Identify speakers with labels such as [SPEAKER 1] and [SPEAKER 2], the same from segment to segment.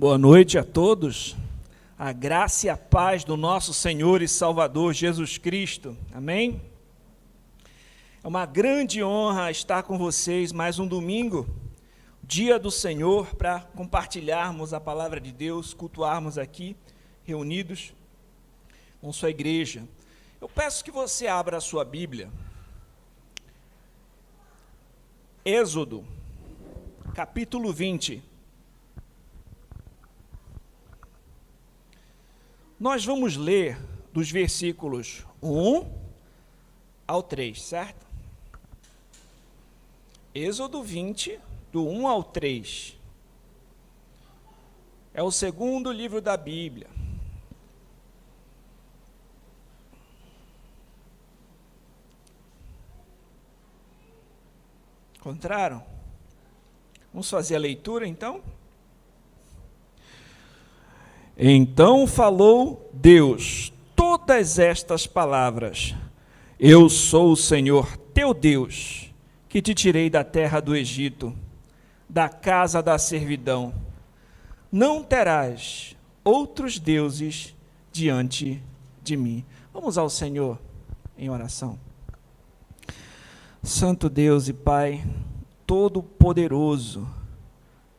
[SPEAKER 1] Boa noite a todos, a graça e a paz do nosso Senhor e Salvador Jesus Cristo, amém? É uma grande honra estar com vocês mais um domingo, dia do Senhor, para compartilharmos a palavra de Deus, cultuarmos aqui, reunidos com sua igreja. Eu peço que você abra a sua Bíblia, Êxodo, capítulo 20. Nós vamos ler dos versículos 1 ao 3, certo? Êxodo 20, do 1 ao 3. É o segundo livro da Bíblia. Encontraram? Vamos fazer a leitura, então? Então falou Deus todas estas palavras: Eu sou o Senhor teu Deus, que te tirei da terra do Egito, da casa da servidão. Não terás outros deuses diante de mim. Vamos ao Senhor em oração. Santo Deus e Pai, todo-poderoso,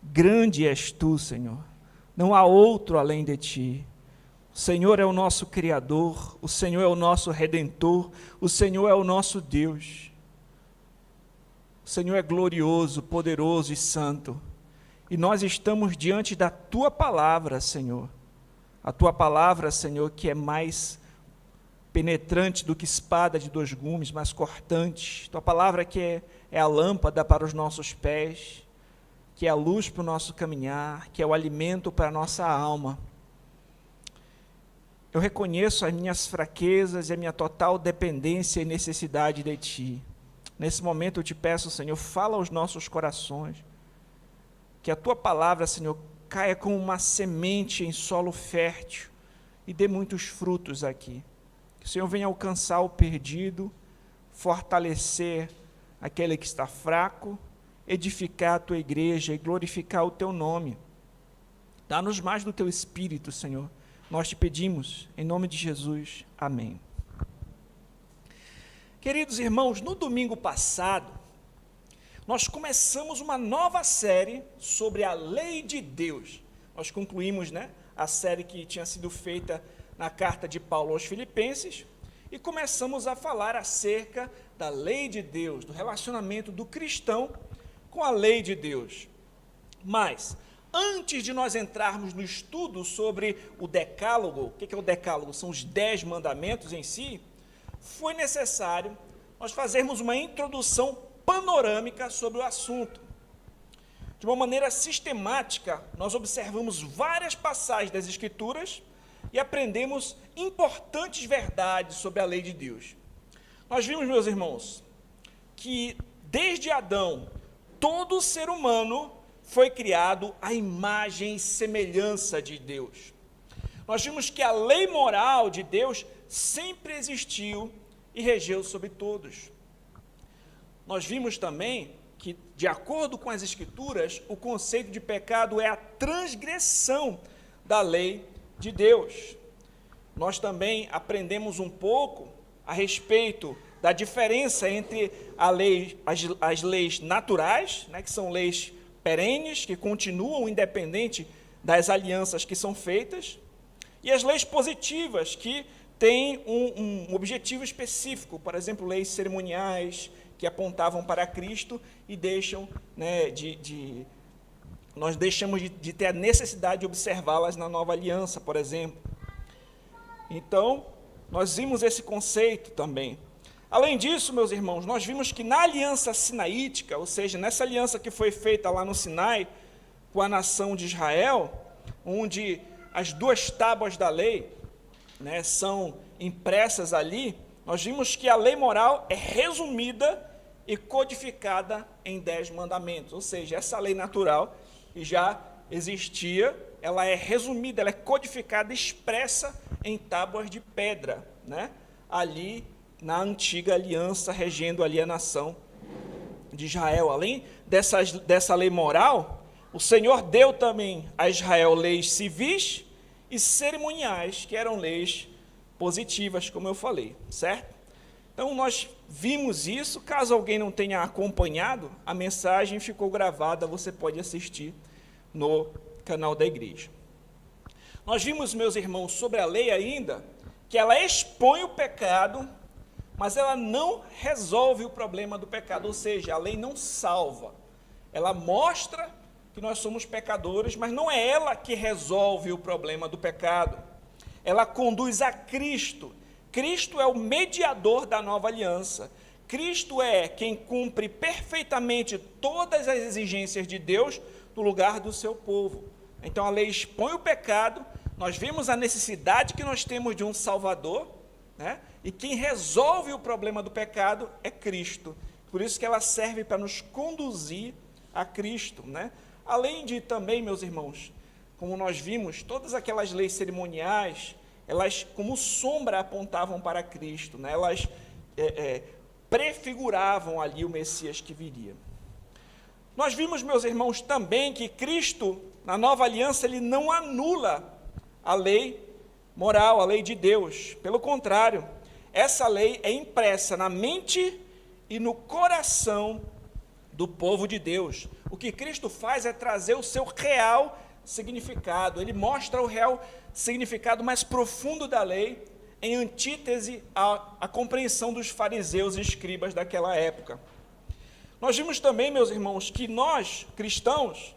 [SPEAKER 1] grande és tu, Senhor. Não há outro além de ti. O Senhor é o nosso Criador, o Senhor é o nosso Redentor, o Senhor é o nosso Deus. O Senhor é glorioso, poderoso e santo. E nós estamos diante da Tua palavra, Senhor. A Tua palavra, Senhor, que é mais penetrante do que espada de dois gumes, mais cortante. Tua palavra que é a lâmpada para os nossos pés, que é a luz para o nosso caminhar, que é o alimento para a nossa alma. Eu reconheço as minhas fraquezas e a minha total dependência e necessidade de Ti. Nesse momento eu te peço, Senhor, fala aos nossos corações, que a Tua palavra, Senhor, caia como uma semente em solo fértil e dê muitos frutos aqui. Que o Senhor venha alcançar o perdido, fortalecer aquele que está fraco, edificar a Tua igreja e glorificar o Teu nome. Dá-nos mais do Teu Espírito, Senhor. Nós te pedimos, em nome de Jesus. Amém. Queridos irmãos, no domingo passado, nós começamos uma nova série sobre a lei de Deus. Nós concluímos, a série que tinha sido feita na carta de Paulo aos Filipenses, e começamos a falar acerca da lei de Deus, do relacionamento do cristão com a lei de Deus. Mas, antes de nós entrarmos no estudo sobre o decálogo, o que é o decálogo? São os 10 mandamentos em si, foi necessário nós fazermos uma introdução panorâmica sobre o assunto. De uma maneira sistemática, nós observamos várias passagens das Escrituras e aprendemos importantes verdades sobre a lei de Deus. Nós vimos, meus irmãos, que desde Adão, todo ser humano foi criado à imagem e semelhança de Deus. Nós vimos que a lei moral de Deus sempre existiu e regeu sobre todos. Nós vimos também que, de acordo com as Escrituras, o conceito de pecado é a transgressão da lei de Deus. Nós também aprendemos um pouco a respeito da diferença entre as leis naturais, que são leis perenes, que continuam independente das alianças que são feitas, e as leis positivas, que têm um objetivo específico, por exemplo, leis cerimoniais, que apontavam para Cristo e deixam, nós deixamos de ter a necessidade de observá-las na nova aliança, por exemplo. Então, nós vimos esse conceito também. Além disso, meus irmãos, nós vimos que na aliança sinaítica, ou seja, nessa aliança que foi feita lá no Sinai, com a nação de Israel, onde as 2 tábuas da lei, são impressas ali, nós vimos que a lei moral é resumida e codificada em 10 mandamentos, ou seja, essa lei natural que já existia, ela é resumida, ela é codificada, expressa em tábuas de pedra, ali na antiga aliança, regendo ali a nação de Israel. Além dessa lei moral, O Senhor deu também a Israel leis civis e cerimoniais, que eram leis positivas, como eu falei, certo? Então, nós vimos isso. Caso alguém não tenha acompanhado, a mensagem ficou gravada, você pode assistir no canal da igreja. Nós vimos, meus irmãos, sobre a lei ainda, que ela expõe o pecado, mas ela não resolve o problema do pecado, ou seja, a lei não salva. Ela mostra que nós somos pecadores, mas não é ela que resolve o problema do pecado. Ela conduz a Cristo. Cristo é o mediador da nova aliança. Cristo é quem cumpre perfeitamente todas as exigências de Deus no lugar do seu povo. Então a lei expõe o pecado, nós vemos a necessidade que nós temos de um Salvador, né? E quem resolve o problema do pecado é Cristo. Por isso que ela serve para nos conduzir a Cristo, né? Além de também, meus irmãos, como nós vimos, todas aquelas leis cerimoniais, elas como sombra apontavam para Cristo, né? Elas prefiguravam ali o Messias que viria. Nós vimos, meus irmãos, também que Cristo, na nova aliança, ele não anula a lei moral, a lei de Deus. Pelo contrário, essa lei é impressa na mente e no coração do povo de Deus. O que Cristo faz é trazer o seu real significado. Ele mostra o real significado mais profundo da lei, em antítese à compreensão dos fariseus e escribas daquela época. Nós vimos também, meus irmãos, que nós, cristãos,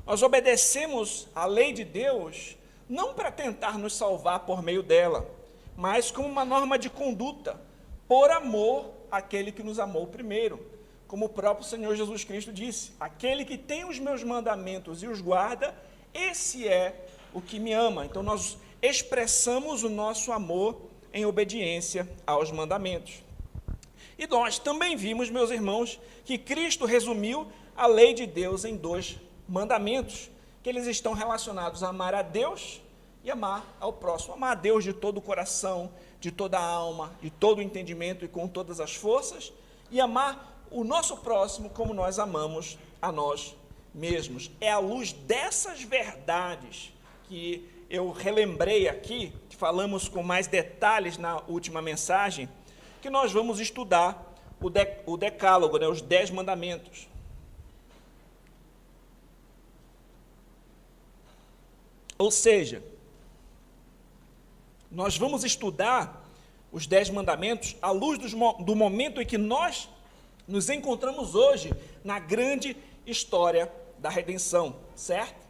[SPEAKER 1] nós obedecemos à lei de Deus não para tentar nos salvar por meio dela, mas como uma norma de conduta, por amor àquele que nos amou primeiro. Como o próprio Senhor Jesus Cristo disse: aquele que tem os meus mandamentos e os guarda, esse é o que me ama. Então nós expressamos o nosso amor em obediência aos mandamentos. E nós também vimos, meus irmãos, que Cristo resumiu a lei de Deus em 2 mandamentos, que eles estão relacionados a amar a Deus e amar ao próximo. Amar a Deus de todo o coração, de toda a alma, de todo o entendimento e com todas as forças, e amar o nosso próximo como nós amamos a nós mesmos. É à luz dessas verdades que eu relembrei aqui, que falamos com mais detalhes na última mensagem, que nós vamos estudar o decálogo, né, os 10 mandamentos. Ou seja, nós vamos estudar os 10 mandamentos à luz do momento em que nós nos encontramos hoje na grande história da redenção, certo?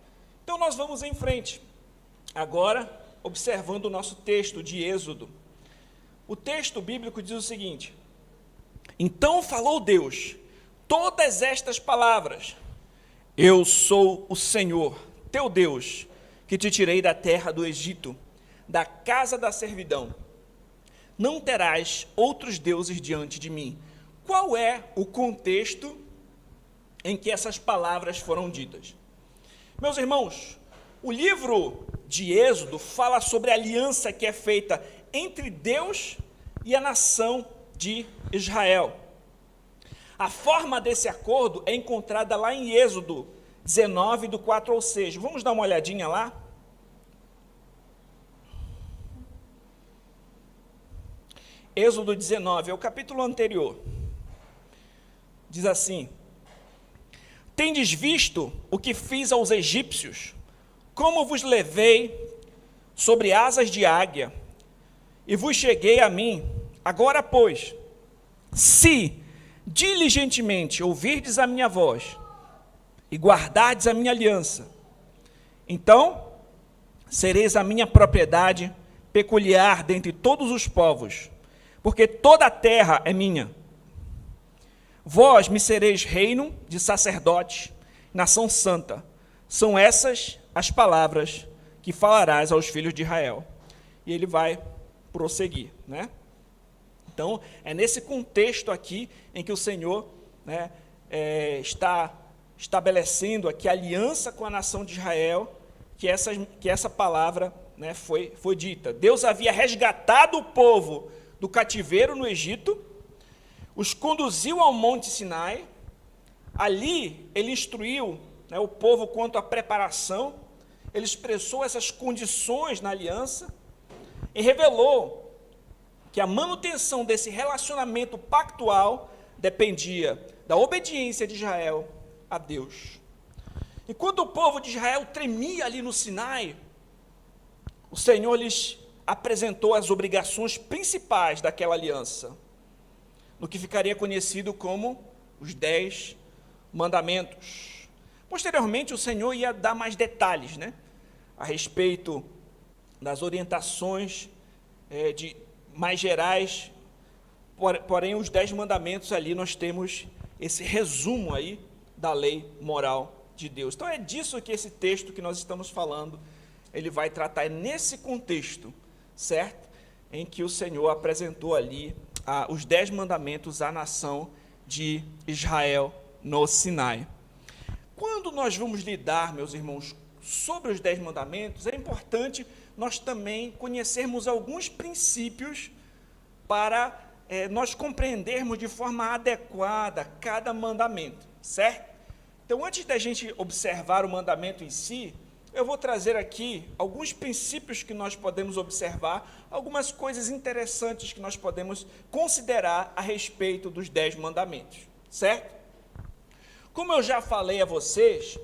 [SPEAKER 1] Então nós vamos em frente, agora observando o nosso texto de Êxodo. O texto bíblico diz o seguinte: então falou Deus todas estas palavras: eu sou o Senhor, teu Deus, que te tirei da terra do Egito, da casa da servidão. Não terás outros deuses diante de mim. Qual é o contexto em que essas palavras foram ditas? Meus irmãos, o livro de Êxodo fala sobre a aliança que é feita entre Deus e a nação de Israel. A forma desse acordo é encontrada lá em Êxodo 19, do 4 ao 6. Vamos dar uma olhadinha lá? Êxodo 19, é o capítulo anterior. Diz assim: tendes visto o que fiz aos egípcios, como vos levei sobre asas de águia, e vos cheguei a mim. Agora, pois, se diligentemente ouvirdes a minha voz, e guardardes a minha aliança, então sereis a minha propriedade peculiar dentre todos os povos, porque toda a terra é minha. Vós me sereis reino de sacerdotes, nação santa. São essas as palavras que falarás aos filhos de Israel. E ele vai prosseguir, né? Então, é nesse contexto aqui em que o Senhor, né, está estabelecendo aqui a aliança com a nação de Israel, que essa palavra, né, foi dita. Deus havia resgatado o povo do cativeiro no Egito, os conduziu ao Monte Sinai. Ali ele instruiu né, o povo quanto à preparação, ele expressou essas condições na aliança e revelou que a manutenção desse relacionamento pactual dependia da obediência de Israel a Deus. Enquanto o povo de Israel tremia ali no Sinai, o Senhor lhes apresentou as obrigações principais daquela aliança, no que ficaria conhecido como os 10 mandamentos. Posteriormente, o Senhor ia dar mais detalhes, né, a respeito das orientações mais gerais, porém os 10 mandamentos ali nós temos esse resumo aí da lei moral de Deus. Então é disso que esse texto que nós estamos falando, ele vai tratar, é nesse contexto, certo? Em que o Senhor apresentou ali os 10 mandamentos à nação de Israel no Sinai. Quando nós vamos lidar, meus irmãos, sobre os 10 mandamentos, é importante nós também conhecermos alguns princípios para nós compreendermos de forma adequada cada mandamento, certo? Então, antes da gente observar o mandamento em si, eu vou trazer aqui alguns princípios que nós podemos observar, algumas coisas interessantes que nós podemos considerar a respeito dos 10 mandamentos, certo? Como eu já falei a vocês,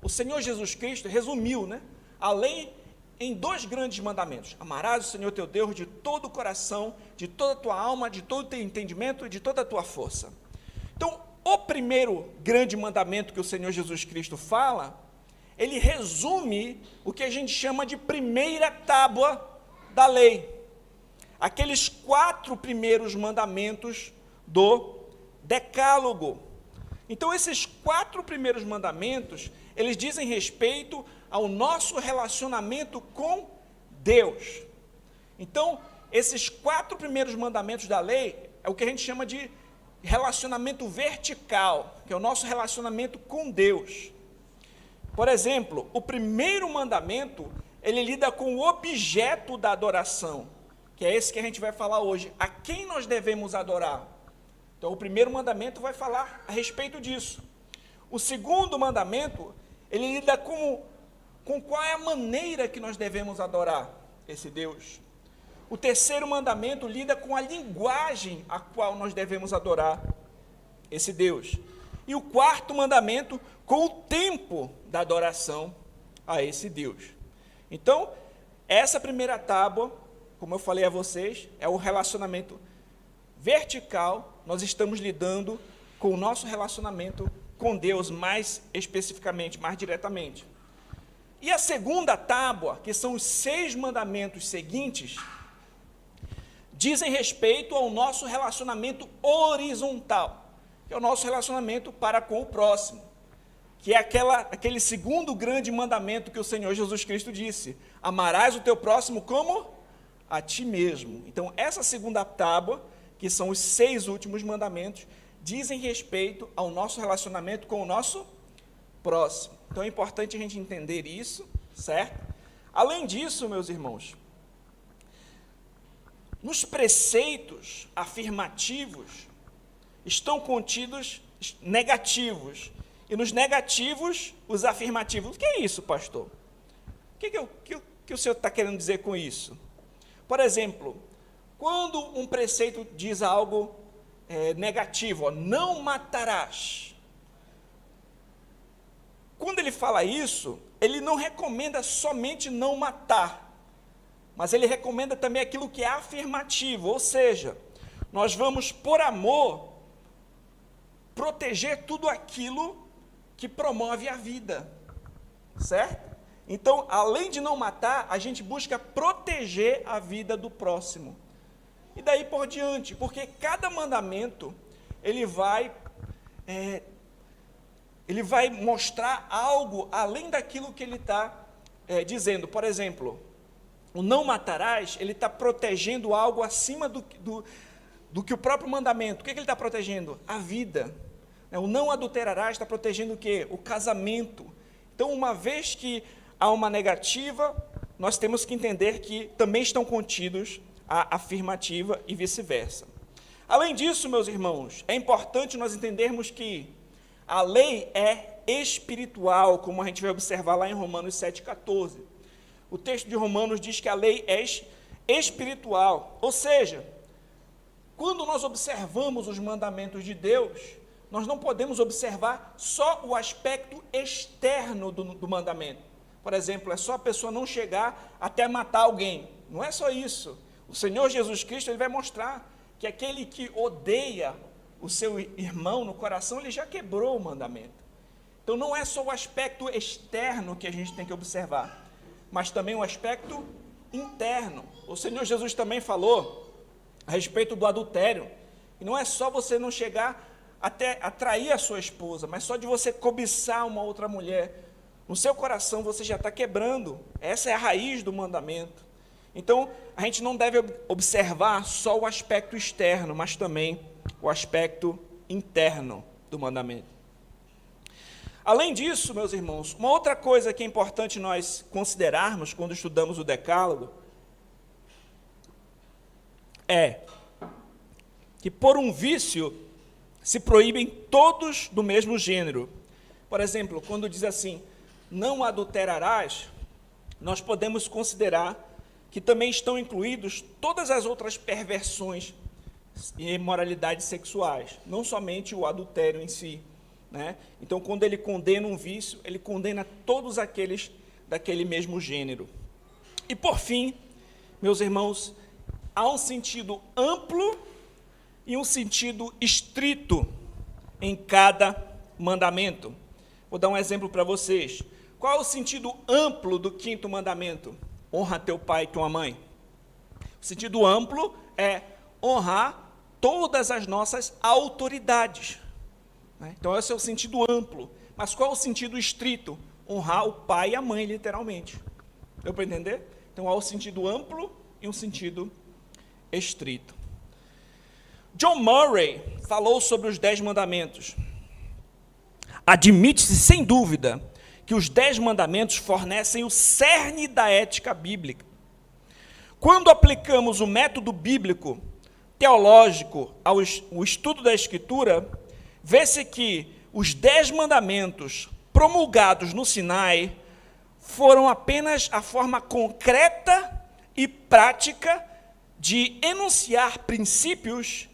[SPEAKER 1] o Senhor Jesus Cristo resumiu, né, a lei em 2 grandes mandamentos: amarás o Senhor teu Deus de todo o coração, de toda a tua alma, de todo o teu entendimento e de toda a tua força. Então, o primeiro grande mandamento que o Senhor Jesus Cristo fala, ele resume o que a gente chama de primeira tábua da lei. Aqueles 4 primeiros mandamentos do Decálogo. Então, esses 4 primeiros mandamentos, eles dizem respeito ao nosso relacionamento com Deus. Então, esses 4 primeiros mandamentos da lei é o que a gente chama de relacionamento vertical, que é o nosso relacionamento com Deus. Por exemplo, o primeiro mandamento, ele lida com o objeto da adoração, que é esse que a gente vai falar hoje. A quem nós devemos adorar? Então, o primeiro mandamento vai falar a respeito disso. O segundo mandamento, ele lida com qual é a maneira que nós devemos adorar esse Deus. O terceiro mandamento lida com a linguagem a qual nós devemos adorar esse Deus. E o quarto mandamento, com o tempo da adoração a esse Deus. Então, essa primeira tábua, como eu falei a vocês, é o relacionamento vertical. Nós estamos lidando com o nosso relacionamento com Deus, mais especificamente, mais diretamente. E a segunda tábua, que são os 6 mandamentos seguintes, dizem respeito ao nosso relacionamento horizontal, que é o nosso relacionamento para com o próximo, que é aquele segundo grande mandamento que o Senhor Jesus Cristo disse: amarás o teu próximo como a ti mesmo. Então, essa segunda tábua, que são os 6 últimos mandamentos, dizem respeito ao nosso relacionamento com o nosso próximo. Então, é importante a gente entender isso, certo? Além disso, meus irmãos, nos preceitos afirmativos estão contidos negativos, e nos negativos, os afirmativos. O que é isso, pastor? O que o senhor está querendo dizer com isso? Por exemplo, quando um preceito diz algo negativo, não matarás. Quando ele fala isso, ele não recomenda somente não matar, mas ele recomenda também aquilo que é afirmativo, ou seja, nós vamos, por amor, proteger tudo aquilo que promove a vida, certo? Então, além de não matar, a gente busca proteger a vida do próximo. E daí por diante, porque cada mandamento, ele vai mostrar algo além daquilo que ele está dizendo. Por exemplo, o não matarás, ele está protegendo algo acima do que o próprio mandamento. O que ele está protegendo? A vida. O não adulterarás está protegendo o quê? O casamento. Então, uma vez que há uma negativa, nós temos que entender que também estão contidos a afirmativa e vice-versa. Além disso, meus irmãos, é importante nós entendermos que a lei é espiritual, como a gente vai observar lá em Romanos 7,14. O texto de Romanos diz que a lei é espiritual, ou seja, quando nós observamos os mandamentos de Deus, nós não podemos observar só o aspecto externo do mandamento. Por exemplo, é só a pessoa não chegar até matar alguém. Não é só isso. O Senhor Jesus Cristo ele vai mostrar que aquele que odeia o seu irmão no coração, ele já quebrou o mandamento. Então não é só o aspecto externo que a gente tem que observar, mas também o aspecto interno. O Senhor Jesus também falou a respeito do adultério. E não é só você não chegar até atrair a sua esposa, mas só de você cobiçar uma outra mulher, no seu coração você já está quebrando. Essa é a raiz do mandamento. Então, a gente não deve observar só o aspecto externo, mas também o aspecto interno do mandamento. Além disso, meus irmãos, uma outra coisa que é importante nós considerarmos quando estudamos o Decálogo é que por um vício se proíbem todos do mesmo gênero. Por exemplo, quando diz assim, não adulterarás, nós podemos considerar que também estão incluídos todas as outras perversões e imoralidades sexuais, não somente o adultério em si, né? Então, quando ele condena um vício, ele condena todos aqueles daquele mesmo gênero. E, por fim, meus irmãos, há um sentido amplo e um sentido estrito em cada mandamento. Vou dar um exemplo para vocês. Qual é o sentido amplo do 5º mandamento? Honra teu pai e tua mãe. O sentido amplo é honrar todas as nossas autoridades. Então, esse é o sentido amplo. Mas qual é o sentido estrito? Honrar o pai e a mãe, literalmente. Deu para entender? Então, há um sentido amplo e um sentido estrito. John Murray falou sobre os 10 mandamentos. Admite-se, sem dúvida, que os 10 mandamentos fornecem o cerne da ética bíblica. Quando aplicamos o método bíblico, teológico, ao estudo da Escritura, vê-se que os 10 mandamentos promulgados no Sinai foram apenas a forma concreta e prática de enunciar princípios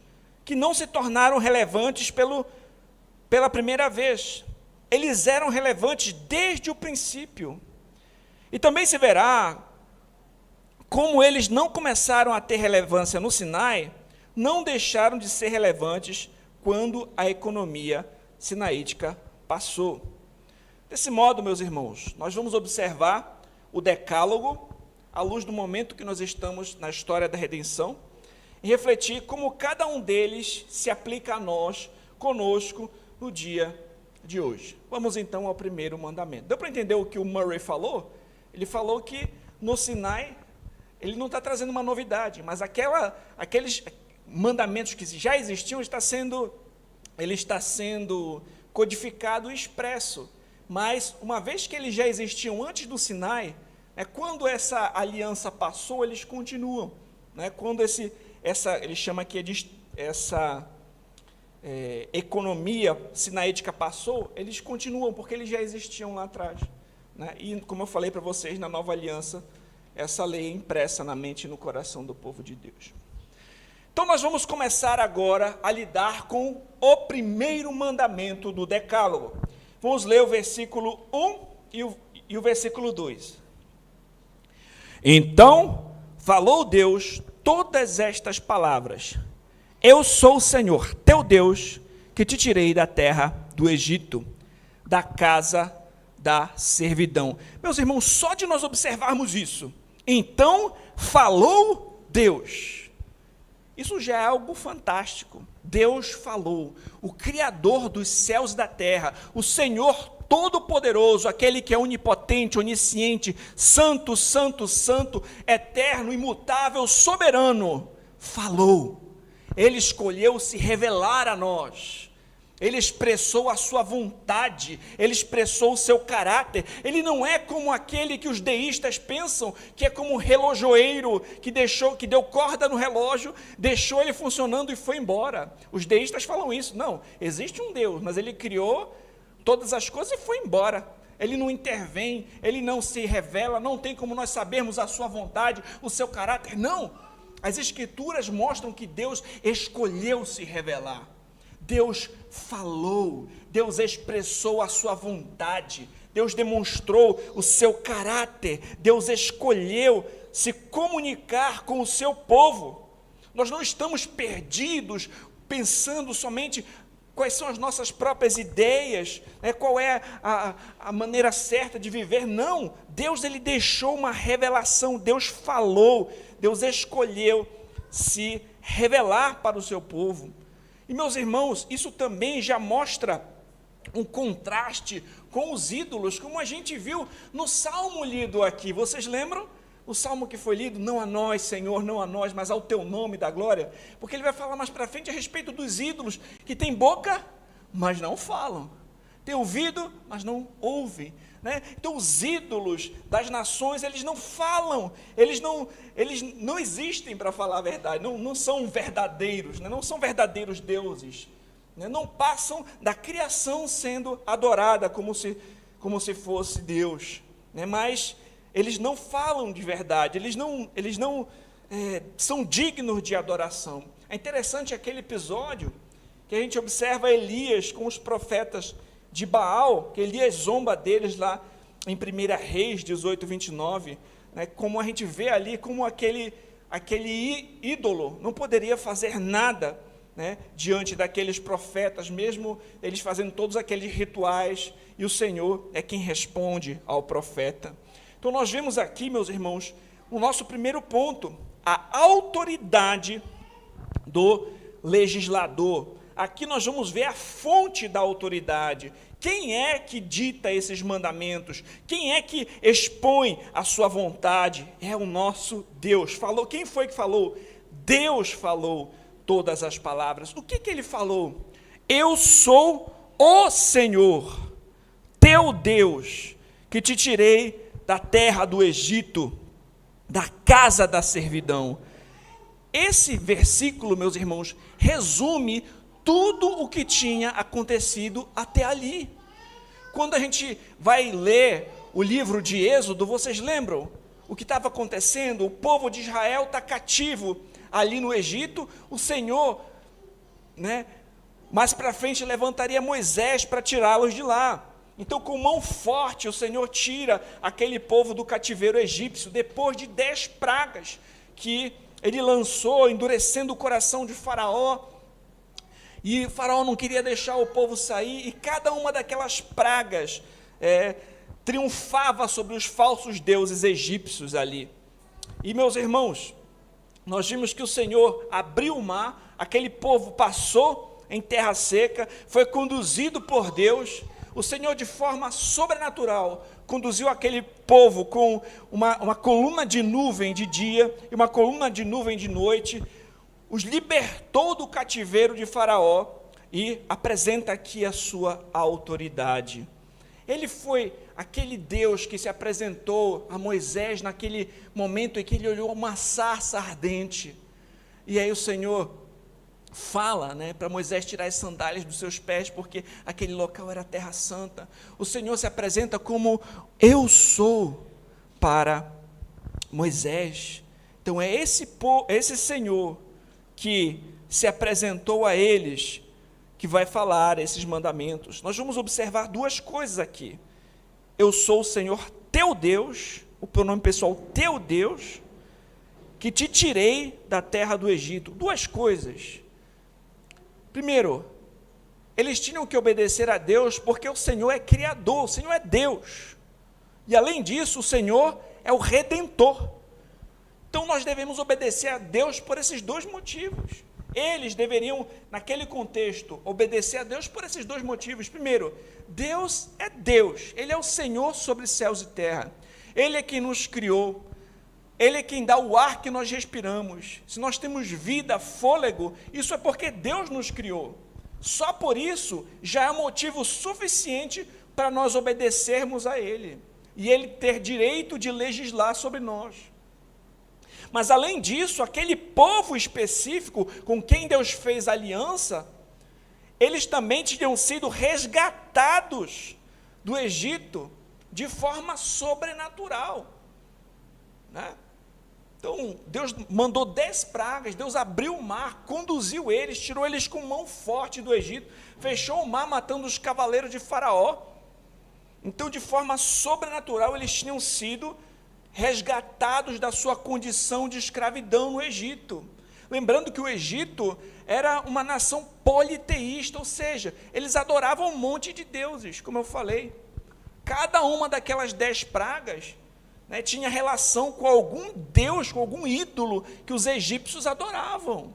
[SPEAKER 1] que não se tornaram relevantes pela primeira vez. Eles eram relevantes desde o princípio. E também se verá como eles não começaram a ter relevância no Sinai, não deixaram de ser relevantes quando a economia sinaítica passou. Desse modo, meus irmãos, nós vamos observar o Decálogo à luz do momento que nós estamos na história da redenção e refletir como cada um deles se aplica a nós, conosco, no dia de hoje. Vamos então ao primeiro mandamento. Deu para entender o que o Murray falou? Ele falou que no Sinai, ele não está trazendo uma novidade, mas aqueles mandamentos que já existiam, ele está sendo codificado e expresso. Mas, uma vez que eles já existiam antes do Sinai, quando essa aliança passou, eles continuam. Quando ele chama aqui essa economia sinaítica passou, eles continuam, porque eles já existiam lá atrás. E, como eu falei para vocês, na nova aliança, essa lei é impressa na mente e no coração do povo de Deus. Então, nós vamos começar agora a lidar com o primeiro mandamento do Decálogo. Vamos ler o versículo 1 e o versículo 2. Então, falou Deus todas estas palavras: Eu sou o Senhor, teu Deus, que te tirei da terra do Egito, da casa da servidão. Meus irmãos, só de nós observarmos isso, então falou Deus. Isso já é algo fantástico. Deus falou, o Criador dos céus e da terra, o Senhor Todo-Poderoso, aquele que é onipotente, onisciente, santo, santo, santo, eterno, imutável, soberano, falou. Ele escolheu se revelar a nós. Ele expressou a sua vontade, ele expressou o seu caráter. Ele não é como aquele que os deístas pensam, que é como um relojoeiro que deu corda no relógio, deixou ele funcionando e foi embora. Os deístas falam isso. Não, existe um Deus, mas ele criou todas as coisas e foi embora. Ele não intervém, ele não se revela, não tem como nós sabermos a sua vontade, o seu caráter, não. As Escrituras mostram que Deus escolheu se revelar. Deus falou, Deus expressou a sua vontade, Deus demonstrou o seu caráter, Deus escolheu se comunicar com o seu povo. Nós não estamos perdidos, pensando somente quais são as nossas próprias ideias, qual é a maneira certa de viver. Não, Deus ele deixou uma revelação, Deus falou, Deus escolheu se revelar para o seu povo. E, meus irmãos, isso também já mostra um contraste com os ídolos, como a gente viu no salmo lido aqui. Vocês lembram? O salmo que foi lido, não a nós, Senhor, não a nós, mas ao teu nome da glória, porque ele vai falar mais para frente a respeito dos ídolos, que têm boca, mas não falam, têm ouvido, mas não ouvem, né? Então os ídolos das nações, eles não falam, eles não existem para falar a verdade, não são verdadeiros, né? Não são verdadeiros deuses, né? Não passam da criação sendo adorada como se fosse Deus, né? Mas eles não falam de verdade, eles não são dignos de adoração. É interessante aquele episódio que a gente observa Elias com os profetas de Baal, que Elias zomba deles lá em 1 Reis 18, 29, né, como a gente vê ali, como aquele ídolo não poderia fazer nada, né, diante daqueles profetas, mesmo eles fazendo todos aqueles rituais, e o Senhor é quem responde ao profeta. Então nós vemos aqui, meus irmãos, o nosso primeiro ponto, a autoridade do legislador. Aqui nós vamos ver a fonte da autoridade. Quem é que dita esses mandamentos? Quem é que expõe a sua vontade? É o nosso Deus. Falou. Quem foi que falou? Deus falou todas as palavras. O que ele falou? Eu sou o Senhor, teu Deus, que te tirei da terra do Egito, da casa da servidão. Esse versículo, meus irmãos, resume tudo o que tinha acontecido até ali. Quando a gente vai ler o livro de Êxodo, vocês lembram o que estava acontecendo? O povo de Israel está cativo ali no Egito. O Senhor, né, mais para frente levantaria Moisés para tirá-los de lá. Então, com mão forte, o Senhor tira aquele povo do cativeiro egípcio, depois de 10 pragas que ele lançou, endurecendo o coração de Faraó. E Faraó não queria deixar o povo sair, e cada uma daquelas pragas triunfava sobre os falsos deuses egípcios ali. E, meus irmãos, nós vimos que o Senhor abriu o mar, aquele povo passou em terra seca, foi conduzido por Deus. O Senhor, de forma sobrenatural, conduziu aquele povo com uma coluna de nuvem de dia e uma coluna de nuvem de noite, os libertou do cativeiro de Faraó e apresenta aqui a sua autoridade. Ele foi aquele Deus que se apresentou a Moisés naquele momento em que ele olhou uma sarça ardente. E aí o Senhor fala, né, para Moisés tirar as sandálias dos seus pés, porque aquele local era terra santa. O Senhor se apresenta como eu sou para Moisés. Então é esse Senhor que se apresentou a eles, que vai falar esses mandamentos. Nós vamos observar duas coisas aqui. Eu sou o Senhor teu Deus, o pronome pessoal teu Deus, que te tirei da terra do Egito. Duas coisas. Primeiro, eles tinham que obedecer a Deus porque o Senhor é criador, o Senhor é Deus. E além disso, o Senhor é o Redentor. Então nós devemos obedecer a Deus por esses dois motivos. Eles deveriam, naquele contexto, obedecer a Deus por esses dois motivos. Primeiro, Deus é Deus, Ele é o Senhor sobre céus e terra. Ele é quem nos criou, Ele é quem dá o ar que nós respiramos. Se nós temos vida, fôlego, isso é porque Deus nos criou. Só por isso já é motivo suficiente para nós obedecermos a Ele. E Ele ter direito de legislar sobre nós. Mas além disso, aquele povo específico com quem Deus fez aliança, eles também tinham sido resgatados do Egito de forma sobrenatural, né? Então, Deus mandou 10 pragas, Deus abriu o mar, conduziu eles, tirou eles com mão forte do Egito, fechou o mar, matando os cavaleiros de Faraó. Então, de forma sobrenatural, eles tinham sido resgatados da sua condição de escravidão no Egito. Lembrando que o Egito era uma nação politeísta, ou seja, eles adoravam um monte de deuses, como eu falei. Cada uma daquelas 10 pragas, né, tinha relação com algum deus, com algum ídolo que os egípcios adoravam.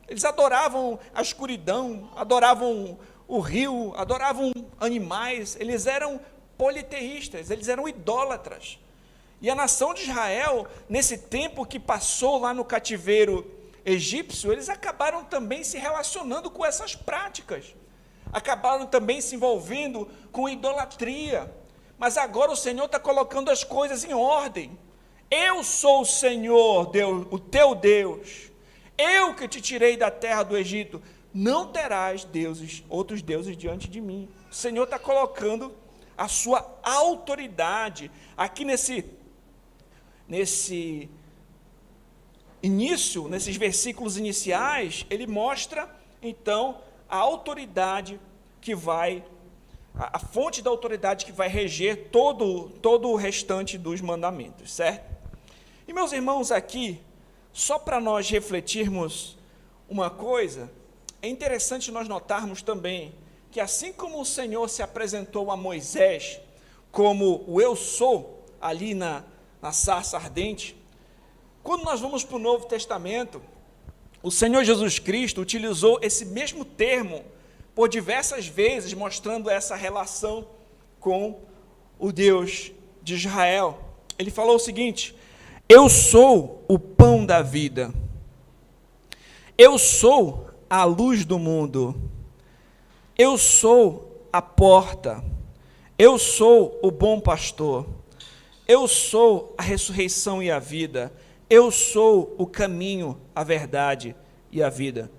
[SPEAKER 1] Eles adoravam a escuridão, adoravam o rio, adoravam animais, eles eram politeístas, eles eram idólatras. E a nação de Israel, nesse tempo que passou lá no cativeiro egípcio, eles acabaram também se relacionando com essas práticas, acabaram também se envolvendo com idolatria. Mas agora o Senhor está colocando as coisas em ordem. Eu sou o Senhor, Deus, o teu Deus. Eu que te tirei da terra do Egito. Não terás deuses, outros deuses diante de mim. O Senhor está colocando a sua autoridade. Aqui nesse início, nesses versículos iniciais, ele mostra, então, a autoridade que vai, a fonte da autoridade que vai reger todo o restante dos mandamentos, certo? E, meus irmãos, aqui, só para nós refletirmos uma coisa, é interessante nós notarmos também que assim como o Senhor se apresentou a Moisés como o eu sou, ali na sarça ardente, quando nós vamos para o Novo Testamento, o Senhor Jesus Cristo utilizou esse mesmo termo por diversas vezes, mostrando essa relação com o Deus de Israel. Ele falou o seguinte: eu sou o pão da vida, eu sou a luz do mundo, eu sou a porta, eu sou o bom pastor, eu sou a ressurreição e a vida, eu sou o caminho, a verdade e a vida.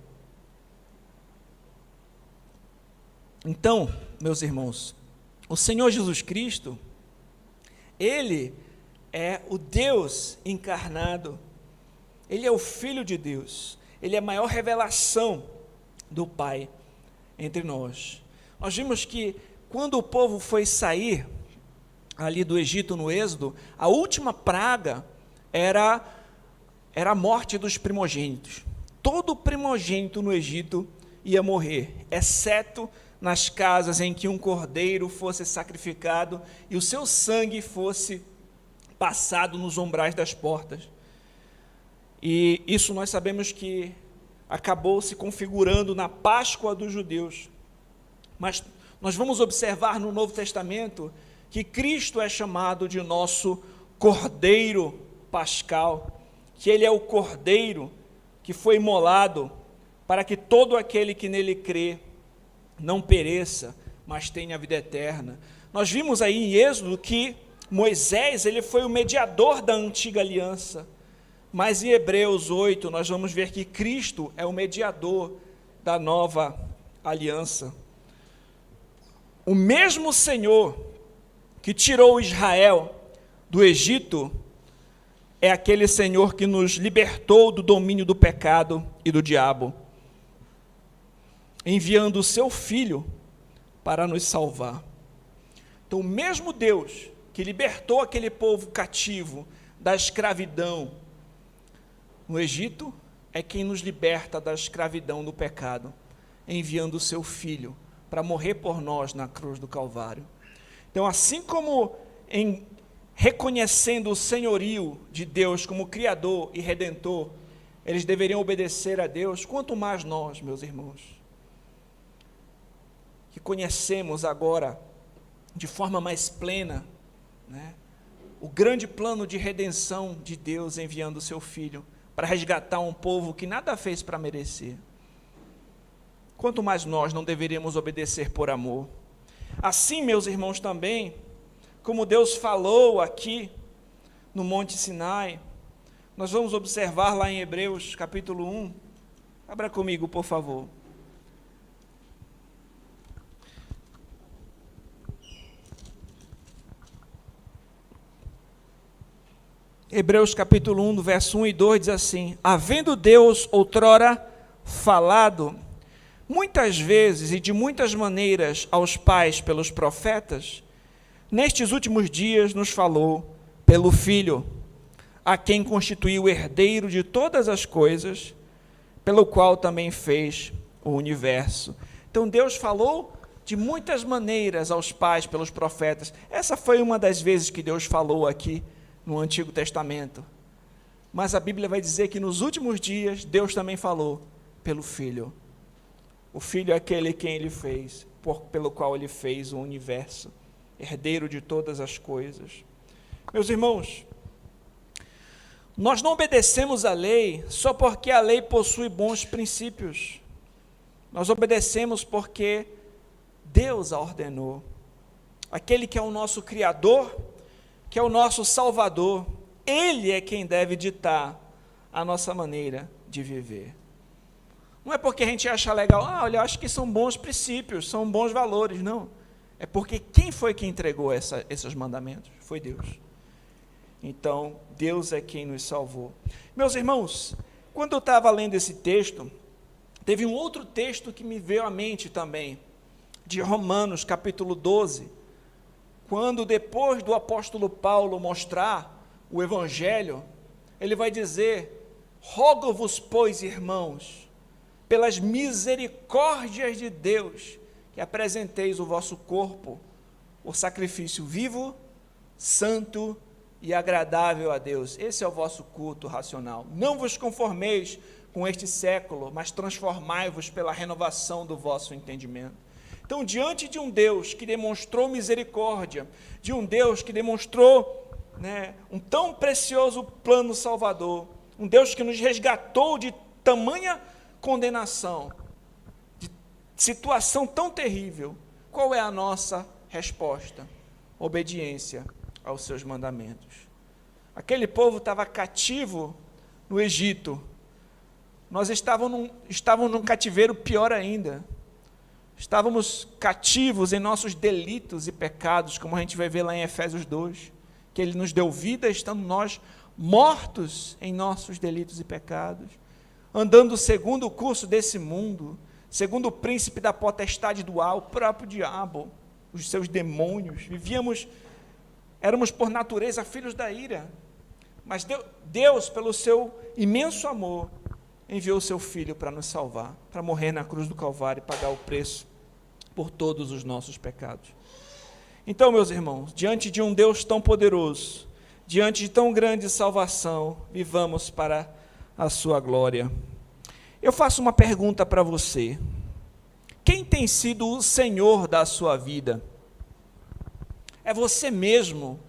[SPEAKER 1] Então, meus irmãos, o Senhor Jesus Cristo, Ele é o Deus encarnado, Ele é o Filho de Deus, Ele é a maior revelação do Pai entre nós. Nós vimos que quando o povo foi sair ali do Egito no Êxodo, a última praga era a morte dos primogênitos. Todo primogênito no Egito ia morrer, exceto nas casas em que um cordeiro fosse sacrificado e o seu sangue fosse passado nos umbrais das portas. E isso nós sabemos que acabou se configurando na Páscoa dos judeus. Mas nós vamos observar no Novo Testamento que Cristo é chamado de nosso Cordeiro Pascal, que Ele é o Cordeiro que foi imolado para que todo aquele que nele crê não pereça, mas tenha a vida eterna. Nós vimos aí em Êxodo que Moisés, ele foi o mediador da antiga aliança, mas em Hebreus 8 nós vamos ver que Cristo é o mediador da nova aliança. O mesmo Senhor que tirou Israel do Egito é aquele Senhor que nos libertou do domínio do pecado e do diabo, enviando o seu Filho para nos salvar. Então, o mesmo Deus que libertou aquele povo cativo da escravidão no Egito, é quem nos liberta da escravidão do pecado, enviando o seu Filho para morrer por nós na cruz do Calvário. Então, assim como reconhecendo o senhorio de Deus como Criador e Redentor, eles deveriam obedecer a Deus, quanto mais nós, meus irmãos, que conhecemos agora de forma mais plena, né, o grande plano de redenção de Deus enviando o seu Filho para resgatar um povo que nada fez para merecer. Quanto mais nós não deveríamos obedecer por amor. Assim, meus irmãos, também, como Deus falou aqui no Monte Sinai, nós vamos observar lá em Hebreus capítulo 1, abra comigo, por favor. Hebreus capítulo 1, do verso 1 e 2 diz assim: havendo Deus outrora falado muitas vezes e de muitas maneiras aos pais pelos profetas, nestes últimos dias nos falou pelo Filho, a quem constituiu o herdeiro de todas as coisas, pelo qual também fez o universo. Então Deus falou de muitas maneiras aos pais pelos profetas. Essa foi uma das vezes que Deus falou aqui no Antigo Testamento. Mas a Bíblia vai dizer que nos últimos dias Deus também falou pelo Filho. O Filho é aquele quem Ele fez, pelo qual Ele fez o universo, herdeiro de todas as coisas. Meus irmãos, nós não obedecemos a lei só porque a lei possui bons princípios. Nós obedecemos porque Deus a ordenou. Aquele que é o nosso Criador, que é o nosso Salvador, Ele é quem deve ditar a nossa maneira de viver. Não é porque a gente acha legal, olha, eu acho que são bons princípios, são bons valores, não. É porque quem foi que entregou esses mandamentos? Foi Deus. Então, Deus é quem nos salvou. Meus irmãos, quando eu estava lendo esse texto, teve um outro texto que me veio à mente também, de Romanos, capítulo 12, quando depois do apóstolo Paulo mostrar o Evangelho, ele vai dizer: rogo-vos, pois, irmãos, pelas misericórdias de Deus, que apresenteis o vosso corpo, o sacrifício vivo, santo e agradável a Deus. Esse é o vosso culto racional. Não vos conformeis com este século, mas transformai-vos pela renovação do vosso entendimento. Então, diante de um Deus que demonstrou misericórdia, de um Deus que demonstrou, um tão precioso plano salvador, um Deus que nos resgatou de tamanha condenação, de situação tão terrível, qual é a nossa resposta? Obediência aos seus mandamentos. Aquele povo estava cativo no Egito, nós estávamos num cativeiro pior ainda, estávamos cativos em nossos delitos e pecados, como a gente vai ver lá em Efésios 2, que Ele nos deu vida, estando nós mortos em nossos delitos e pecados, andando segundo o curso desse mundo, segundo o príncipe da potestade do ar, o próprio diabo, os seus demônios, éramos por natureza filhos da ira, mas Deus, pelo seu imenso amor, enviou o seu Filho para nos salvar, para morrer na cruz do Calvário e pagar o preço por todos os nossos pecados. Então, meus irmãos, diante de um Deus tão poderoso, diante de tão grande salvação, vivamos para a sua glória. Eu faço uma pergunta para você: quem tem sido o Senhor da sua vida? É você mesmo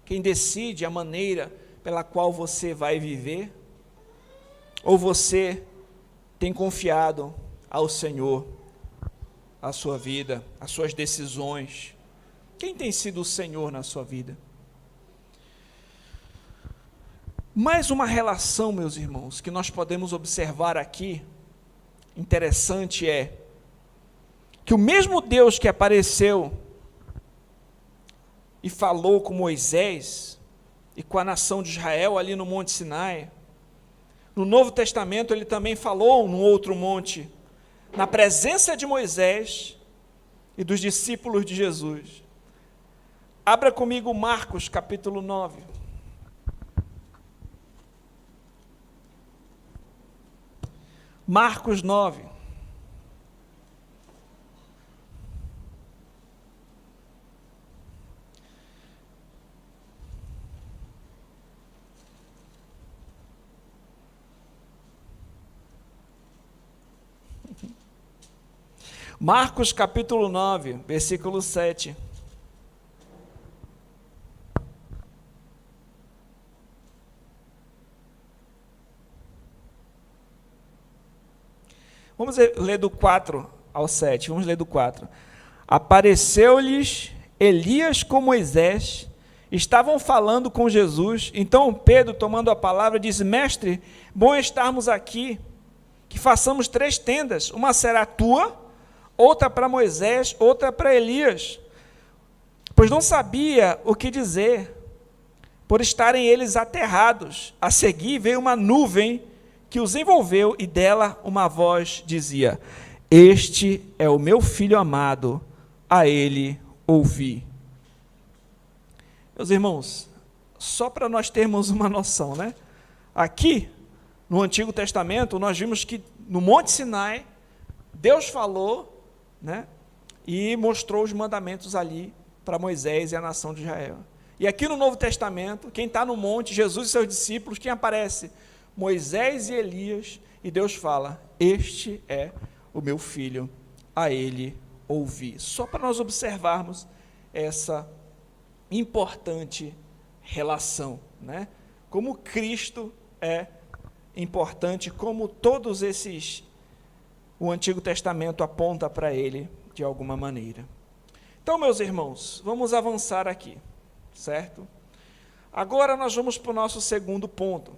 [SPEAKER 1] quem decide a maneira pela qual você vai viver? Ou você tem confiado ao Senhor a sua vida, as suas decisões? Quem tem sido o Senhor na sua vida? Mais uma relação, meus irmãos, que nós podemos observar aqui, interessante, é que o mesmo Deus que apareceu e falou com Moisés e com a nação de Israel ali no Monte Sinai, no Novo Testamento Ele também falou num outro monte, na presença de Moisés e dos discípulos de Jesus. Abra comigo Marcos capítulo 9. Marcos 9. Marcos capítulo 9, versículo 7. Vamos ler do 4 ao 7, vamos ler do 4. Apareceu-lhes Elias com Moisés, estavam falando com Jesus, então Pedro, tomando a palavra, disse: Mestre, bom estarmos aqui, que façamos 3 tendas, uma será tua, outra para Moisés, outra para Elias, pois não sabia o que dizer. por estarem eles aterrados. A seguir veio uma nuvem que os envolveu, e dela uma voz dizia: Este é o meu filho amado, a ele ouvi. Meus irmãos, só para nós termos uma noção, né? Aqui, no Antigo Testamento, nós vimos que no Monte Sinai, Deus falou, né? E mostrou os mandamentos ali para Moisés e a nação de Israel. E aqui no Novo Testamento, quem está no monte, Jesus e seus discípulos, quem aparece? Moisés e Elias, e Deus fala: Este é o meu filho, a ele ouvi. Só para nós observarmos essa importante relação, né? Como Cristo é importante, como todos esses, o Antigo Testamento aponta para ele de alguma maneira. Então, meus irmãos, vamos avançar aqui, certo? Agora nós vamos para o nosso segundo ponto.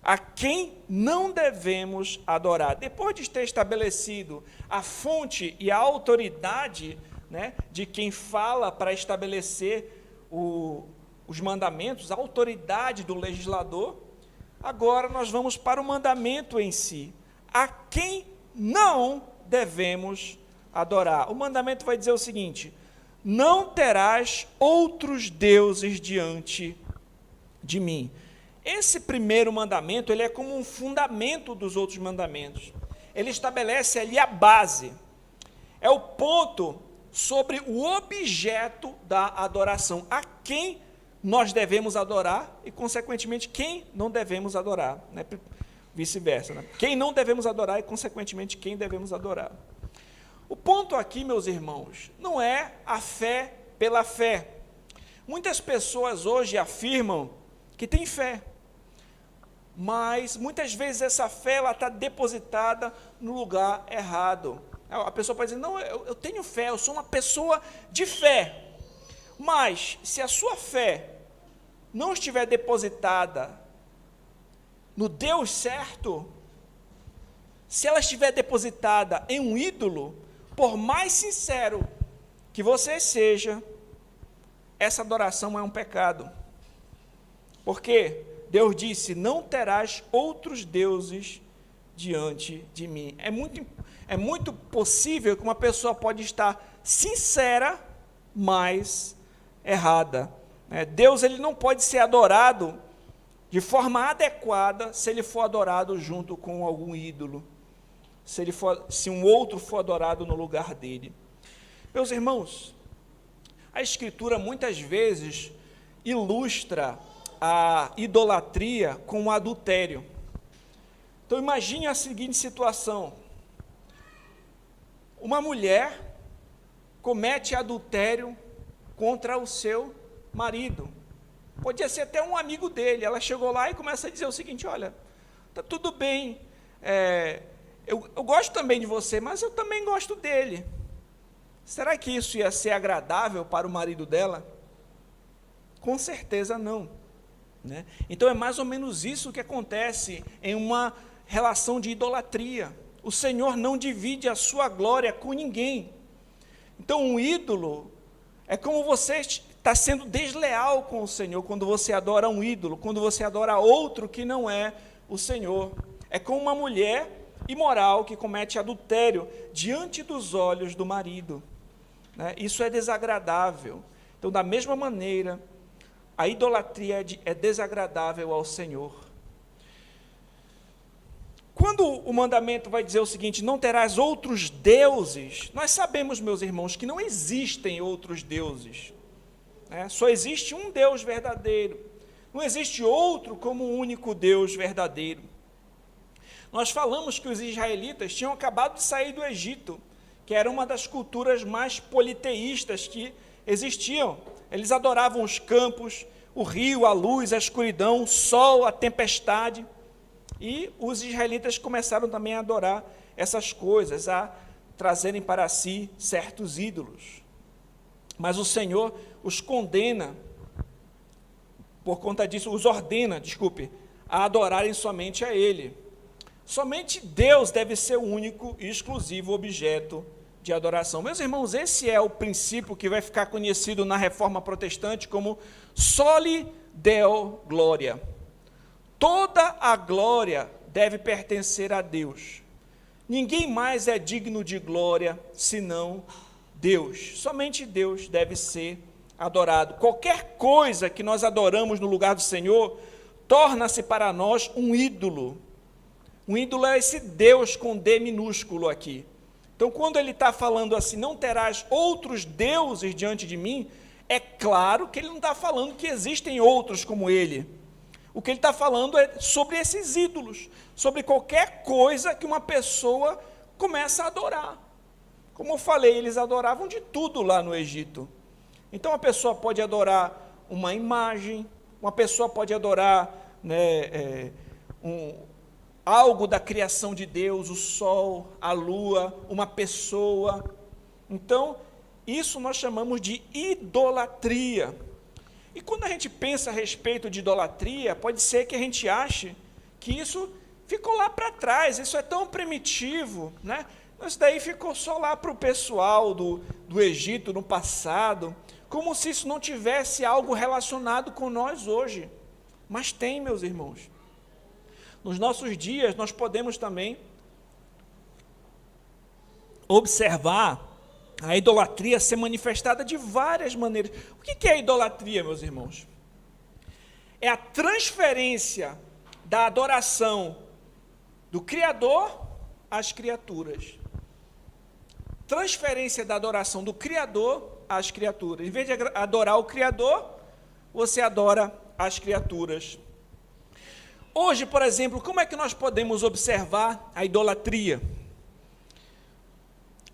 [SPEAKER 1] A quem não devemos adorar. Depois de ter estabelecido a fonte e a autoridade, né, de quem fala para estabelecer os mandamentos, a autoridade do legislador, agora nós vamos para o mandamento em si. A quem não devemos adorar. O mandamento vai dizer o seguinte: não terás outros deuses diante de mim. Esse primeiro mandamento, ele é como um fundamento dos outros mandamentos. Ele estabelece ali a base. É o ponto sobre o objeto da adoração. A quem nós devemos adorar e, consequentemente, quem não devemos adorar. Né? Vice-versa. Né? Quem não devemos adorar e, consequentemente, quem devemos adorar. O ponto aqui, meus irmãos, não é a fé pela fé. Muitas pessoas hoje afirmam que têm fé, mas muitas vezes essa fé está depositada no lugar errado. A pessoa pode dizer: não, eu tenho fé, eu sou uma pessoa de fé, mas se a sua fé não estiver depositada no Deus certo, se ela estiver depositada em um ídolo, por mais sincero que você seja, essa adoração é um pecado. Porque Deus disse: não terás outros deuses diante de mim. É muito possível que uma pessoa pode estar sincera, mas errada. Deus, ele não pode ser adorado de forma adequada se ele for adorado junto com algum ídolo, se um outro for adorado no lugar dele. Meus irmãos, a Escritura muitas vezes ilustra a idolatria com o adultério. Então imagine a seguinte situação: uma mulher comete adultério contra o seu marido. Podia ser até um amigo dele. Ela chegou lá e começa a dizer o seguinte: olha, está tudo bem, eu gosto também de você, mas eu também gosto dele. Será que isso ia ser agradável para o marido dela? Com certeza não. Né? Então é mais ou menos isso que acontece em uma relação de idolatria. O Senhor não divide a sua glória com ninguém. Então um ídolo é como você está sendo desleal com o Senhor quando você adora um ídolo, quando você adora outro que não é o Senhor. É como uma mulher imoral que comete adultério diante dos olhos do marido. Né? Isso é desagradável. Então, da mesma maneira, a idolatria é desagradável ao Senhor. Quando o mandamento vai dizer o seguinte: não terás outros deuses, nós sabemos, meus irmãos, que não existem outros deuses. Só existe um Deus verdadeiro. Não existe outro como o único Deus verdadeiro. Nós falamos que os israelitas tinham acabado de sair do Egito, que era uma das culturas mais politeístas que existiam. Eles adoravam os campos, o rio, a luz, a escuridão, o sol, a tempestade. E os israelitas começaram também a adorar essas coisas, a trazerem para si certos ídolos. Mas o Senhor os condena, por conta disso, os ordena, a adorarem somente a Ele. Somente Deus deve ser o único e exclusivo objeto de adoração. Meus irmãos, esse é o princípio que vai ficar conhecido na Reforma Protestante como soli Deo Glória. Toda a glória deve pertencer a Deus. Ninguém mais é digno de glória senão Deus. Somente Deus deve ser adorado. Qualquer coisa que nós adoramos no lugar do Senhor torna-se para nós um ídolo. Um ídolo é esse Deus com D minúsculo aqui. Então, quando ele está falando assim, não terás outros deuses diante de mim, é claro que ele não está falando que existem outros como ele. O que ele está falando é sobre esses ídolos, sobre qualquer coisa que uma pessoa começa a adorar. Como eu falei, eles adoravam de tudo lá no Egito. Então, a pessoa pode adorar uma imagem, uma pessoa pode adorar algo da criação de Deus, o sol, a lua, uma pessoa. Então, isso nós chamamos de idolatria. E quando a gente pensa a respeito de idolatria, pode ser que a gente ache que isso ficou lá para trás, isso é tão primitivo, né? Isso daí ficou só lá para o pessoal do Egito no passado, como se isso não tivesse algo relacionado com nós hoje. Mas tem, meus irmãos. Nos nossos dias, nós podemos também observar a idolatria ser manifestada de várias maneiras. O que é a idolatria, meus irmãos? É a transferência da adoração do Criador às criaturas. Transferência da adoração do Criador às criaturas. Em vez de adorar o Criador, você adora as criaturas. Hoje, por exemplo, como é que nós podemos observar a idolatria?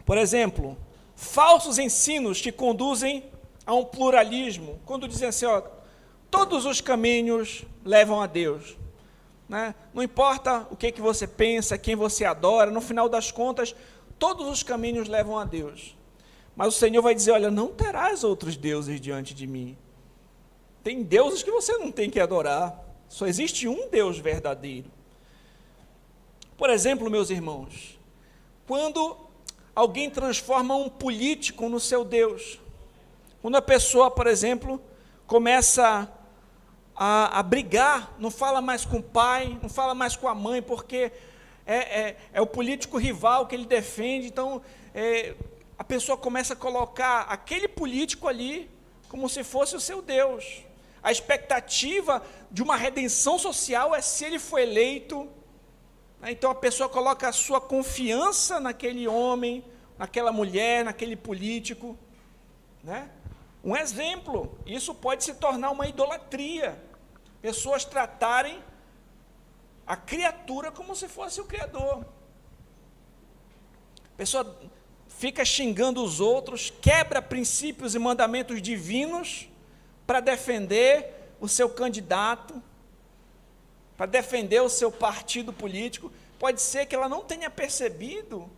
[SPEAKER 1] Por exemplo, falsos ensinos que conduzem a um pluralismo, quando dizem assim, todos os caminhos levam a Deus, né? Não importa o que você pensa, quem você adora, no final das contas, todos os caminhos levam a Deus. Mas o Senhor vai dizer, olha, não terás outros deuses diante de mim. Tem deuses que você não tem que adorar, só existe um Deus verdadeiro. Por exemplo, meus irmãos, quando alguém transforma um político no seu Deus. Quando a pessoa, por exemplo, começa a brigar, não fala mais com o pai, não fala mais com a mãe, porque é o político rival que ele defende, então a pessoa começa a colocar aquele político ali como se fosse o seu Deus. A expectativa de uma redenção social é se ele foi eleito. Então a pessoa coloca a sua confiança naquele homem, naquela mulher, naquele político, né? Um exemplo, isso pode se tornar uma idolatria. Pessoas tratarem a criatura como se fosse o Criador. A pessoa fica xingando os outros, quebra princípios e mandamentos divinos para defender o seu candidato, para defender o seu partido político. Pode ser que ela não tenha percebido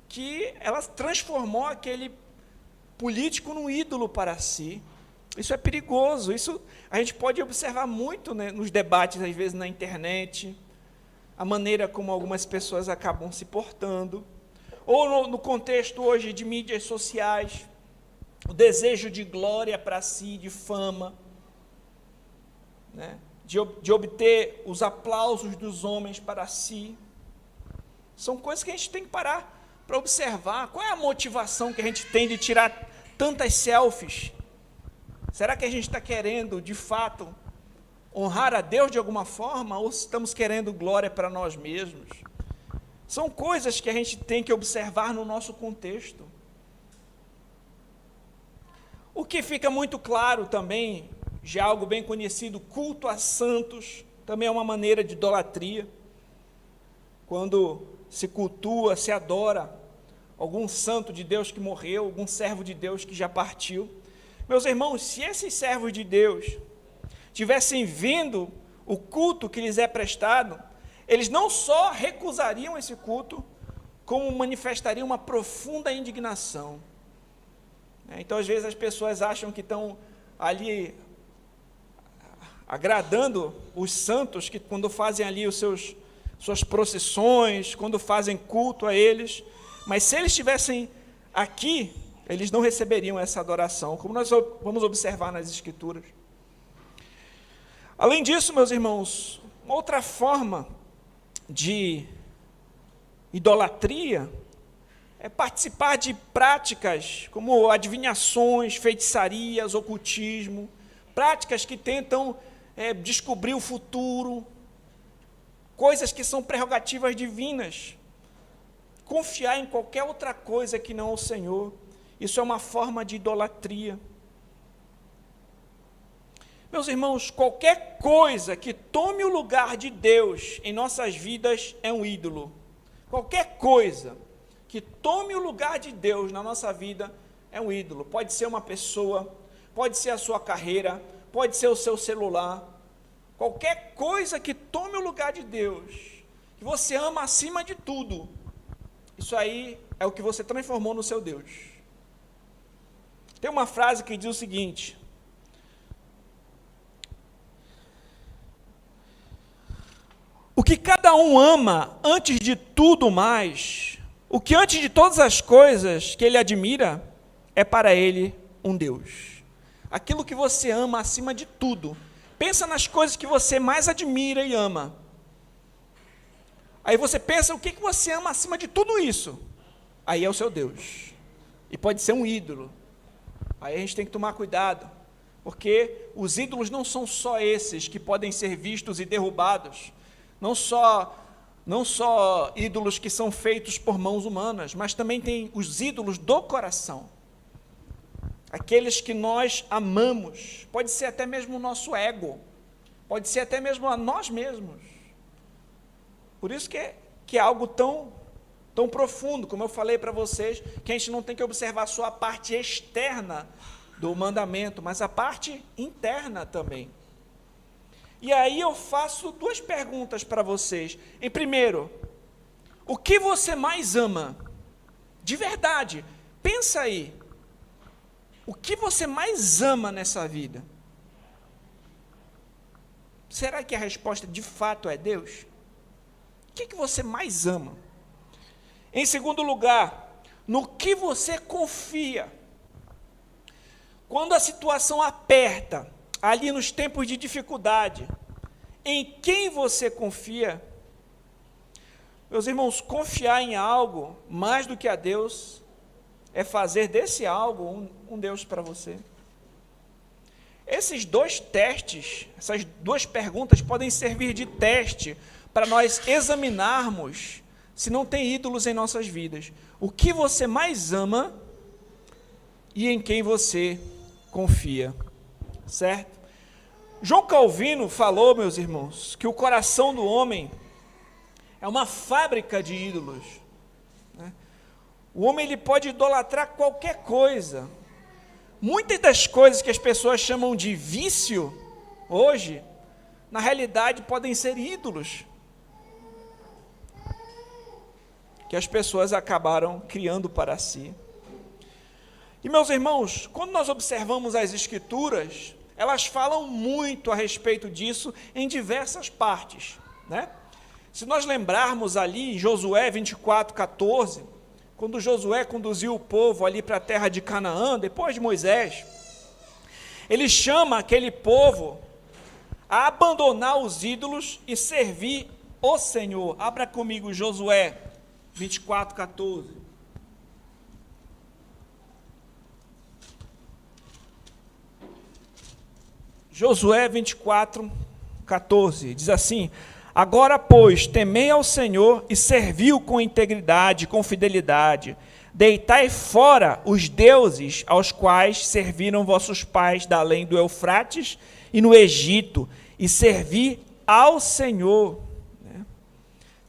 [SPEAKER 1] que ela transformou aquele político num ídolo para si. Isso é perigoso, isso a gente pode observar muito, né, nos debates, às vezes na internet, a maneira como algumas pessoas acabam se portando, ou no contexto hoje de mídias sociais, o desejo de glória para si, de fama, né, de obter os aplausos dos homens para si. São coisas que a gente tem que parar para observar. Qual é a motivação que a gente tem de tirar tantas selfies? Será que a gente está querendo, de fato, honrar a Deus de alguma forma, ou estamos querendo glória para nós mesmos? São coisas que a gente tem que observar no nosso contexto. O que fica muito claro também, já algo bem conhecido, culto a santos, também é uma maneira de idolatria. Quando se cultua, se adora algum santo de Deus que morreu, algum servo de Deus que já partiu. Meus irmãos, se esses servos de Deus tivessem vendo o culto que lhes é prestado, eles não só recusariam esse culto, como manifestariam uma profunda indignação. Então, às vezes, as pessoas acham que estão ali agradando os santos, que quando fazem ali suas procissões, quando fazem culto a eles, mas se eles estivessem aqui, eles não receberiam essa adoração, como nós vamos observar nas Escrituras. Além disso, meus irmãos, uma outra forma de idolatria é participar de práticas como adivinhações, feitiçarias, ocultismo, práticas que tentam descobrir o futuro, coisas que são prerrogativas divinas. Confiar em qualquer outra coisa que não o Senhor, isso é uma forma de idolatria. Meus irmãos, qualquer coisa que tome o lugar de Deus em nossas vidas é um ídolo. Qualquer coisa que tome o lugar de Deus na nossa vida é um ídolo. Pode ser uma pessoa, pode ser a sua carreira, pode ser o seu celular. Qualquer coisa que tome o lugar de Deus, que você ama acima de tudo, isso aí é o que você transformou no seu Deus. Tem uma frase que diz o seguinte: o que cada um ama antes de tudo mais, o que antes de todas as coisas que ele admira, é para ele um Deus. Aquilo que você ama acima de tudo. Pensa nas coisas que você mais admira e ama. Aí você pensa o que você ama acima de tudo isso. Aí é o seu Deus. E pode ser um ídolo. Aí a gente tem que tomar cuidado, porque os ídolos não são só esses que podem ser vistos e derrubados. Não só ídolos que são feitos por mãos humanas, mas também tem os ídolos do coração. Aqueles que nós amamos, pode ser até mesmo o nosso ego, pode ser até mesmo a nós mesmos. Por isso que é algo tão profundo, como eu falei para vocês, que a gente não tem que observar só a parte externa do mandamento, mas a parte interna também. E aí eu faço duas perguntas para vocês. Em primeiro, o que você mais ama? De verdade, pensa aí. O que você mais ama nessa vida? Será que a resposta de fato é Deus? O que você mais ama? Em segundo lugar, no que você confia? Quando a situação aperta, ali nos tempos de dificuldade, em quem você confia? Meus irmãos, confiar em algo mais do que a Deus é fazer desse algo um Deus para você. Esses dois testes, essas duas perguntas podem servir de teste para nós examinarmos se não tem ídolos em nossas vidas. O que você mais ama e em quem você confia, certo? João Calvino falou, meus irmãos, que o coração do homem é uma fábrica de ídolos. O homem ele pode idolatrar qualquer coisa. Muitas das coisas que as pessoas chamam de vício hoje, na realidade podem ser ídolos que as pessoas acabaram criando para si. E, meus irmãos, quando nós observamos as Escrituras, elas falam muito a respeito disso em diversas partes, né? Se nós lembrarmos ali em Josué 24:14, quando Josué conduziu o povo ali para a terra de Canaã, depois de Moisés, ele chama aquele povo a abandonar os ídolos e servir o Senhor. Abra comigo Josué 24:14. Josué 24:14 diz assim: agora, pois, temei ao Senhor e servi-o com integridade, com fidelidade. Deitai fora os deuses aos quais serviram vossos pais da além do Eufrates e no Egito, e servi ao Senhor.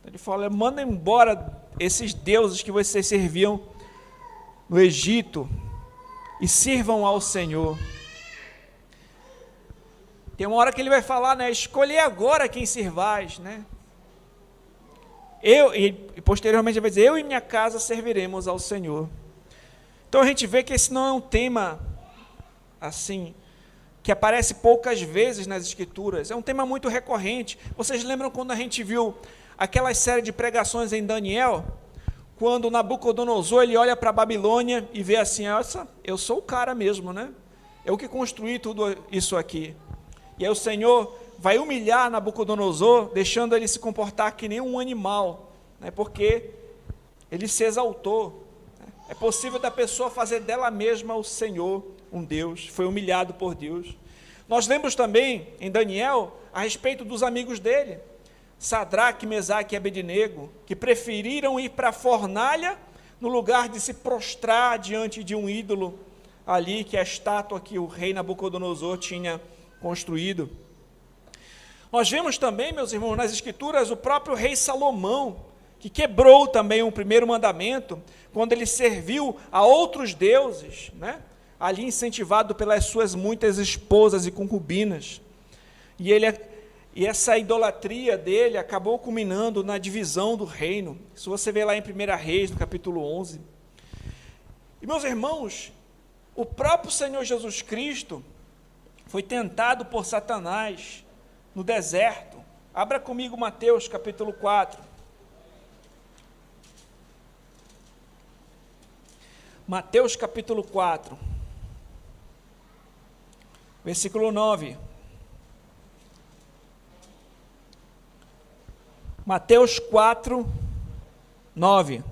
[SPEAKER 1] Ele fala: manda embora esses deuses que vocês serviam no Egito e sirvam ao Senhor. Tem uma hora que ele vai falar, né? Escolher agora quem servais, né? E posteriormente ele vai dizer: eu e minha casa serviremos ao Senhor. Então a gente vê que esse não é um tema assim que aparece poucas vezes nas Escrituras. É um tema muito recorrente. Vocês lembram quando a gente viu aquela série de pregações em Daniel, quando Nabucodonosor ele olha para a Babilônia e vê assim: eu sou o cara mesmo, né? Eu que construí tudo isso aqui. E aí o Senhor vai humilhar Nabucodonosor, deixando ele se comportar que nem um animal, né, porque ele se exaltou. É possível da pessoa fazer dela mesma o Senhor, um Deus, foi humilhado por Deus. Nós lemos também em Daniel a respeito dos amigos dele, Sadraque, Mesaque e Abednego, que preferiram ir para a fornalha no lugar de se prostrar diante de um ídolo ali, que é a estátua que o rei Nabucodonosor tinha construído. Nós vemos também, meus irmãos, nas Escrituras, o próprio rei Salomão, que quebrou também o primeiro mandamento, quando ele serviu a outros deuses, né? Ali incentivado pelas suas muitas esposas e concubinas. E essa idolatria dele acabou culminando na divisão do reino. Se você vê lá em 1 Reis, no capítulo 11. E, meus irmãos, o próprio Senhor Jesus Cristo foi tentado por Satanás no deserto. Abra comigo Mateus, capítulo 4. Mateus, capítulo 4. Versículo 9. Mateus 4, 9.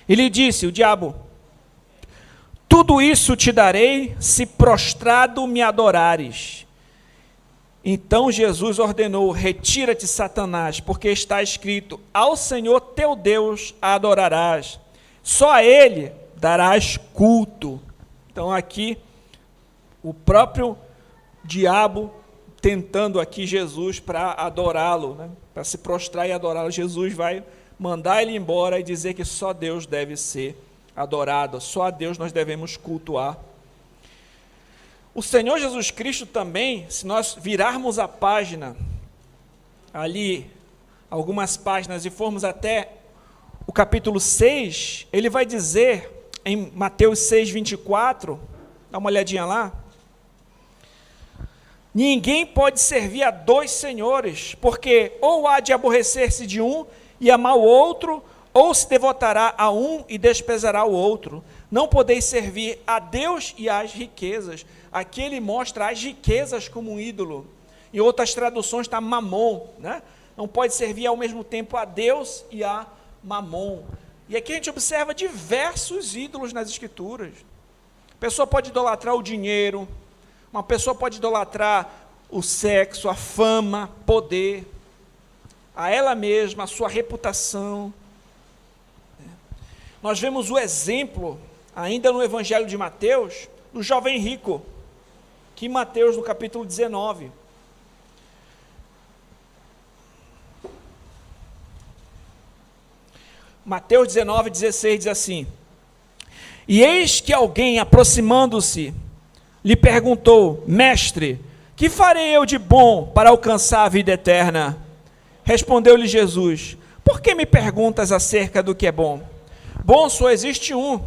[SPEAKER 1] Ele disse, o diabo: tudo isso te darei, se prostrado me adorares. Então Jesus ordenou: retira-te, Satanás, porque está escrito: ao Senhor teu Deus adorarás, só a Ele darás culto. Então aqui, o próprio diabo tentando aqui Jesus para adorá-lo, né? Para se prostrar e adorá-lo. Jesus vai mandar ele embora e dizer que só Deus deve ser adorado, só a Deus nós devemos cultuar. O Senhor Jesus Cristo também, se nós virarmos a página, ali, algumas páginas, e formos até o capítulo 6, ele vai dizer, em Mateus 6, 24, dá uma olhadinha lá: ninguém pode servir a dois senhores, porque ou há de aborrecer-se de um e amar o outro, ou se devotará a um e desprezará o outro. Não podeis servir a Deus e às riquezas. Aqui ele mostra as riquezas como um ídolo. Em outras traduções está mamon, né? Não pode servir ao mesmo tempo a Deus e a mamon. E aqui a gente observa diversos ídolos nas Escrituras. A pessoa pode idolatrar o dinheiro, uma pessoa pode idolatrar o sexo, a fama, poder, a ela mesma, a sua reputação. Nós vemos o exemplo, ainda no Evangelho de Mateus, do jovem rico, que em Mateus, no capítulo 19. Mateus 19, 16 diz assim: e eis que alguém, aproximando-se, lhe perguntou: mestre, que farei eu de bom para alcançar a vida eterna? Respondeu-lhe Jesus: por que me perguntas acerca do que é bom? Bom só existe um.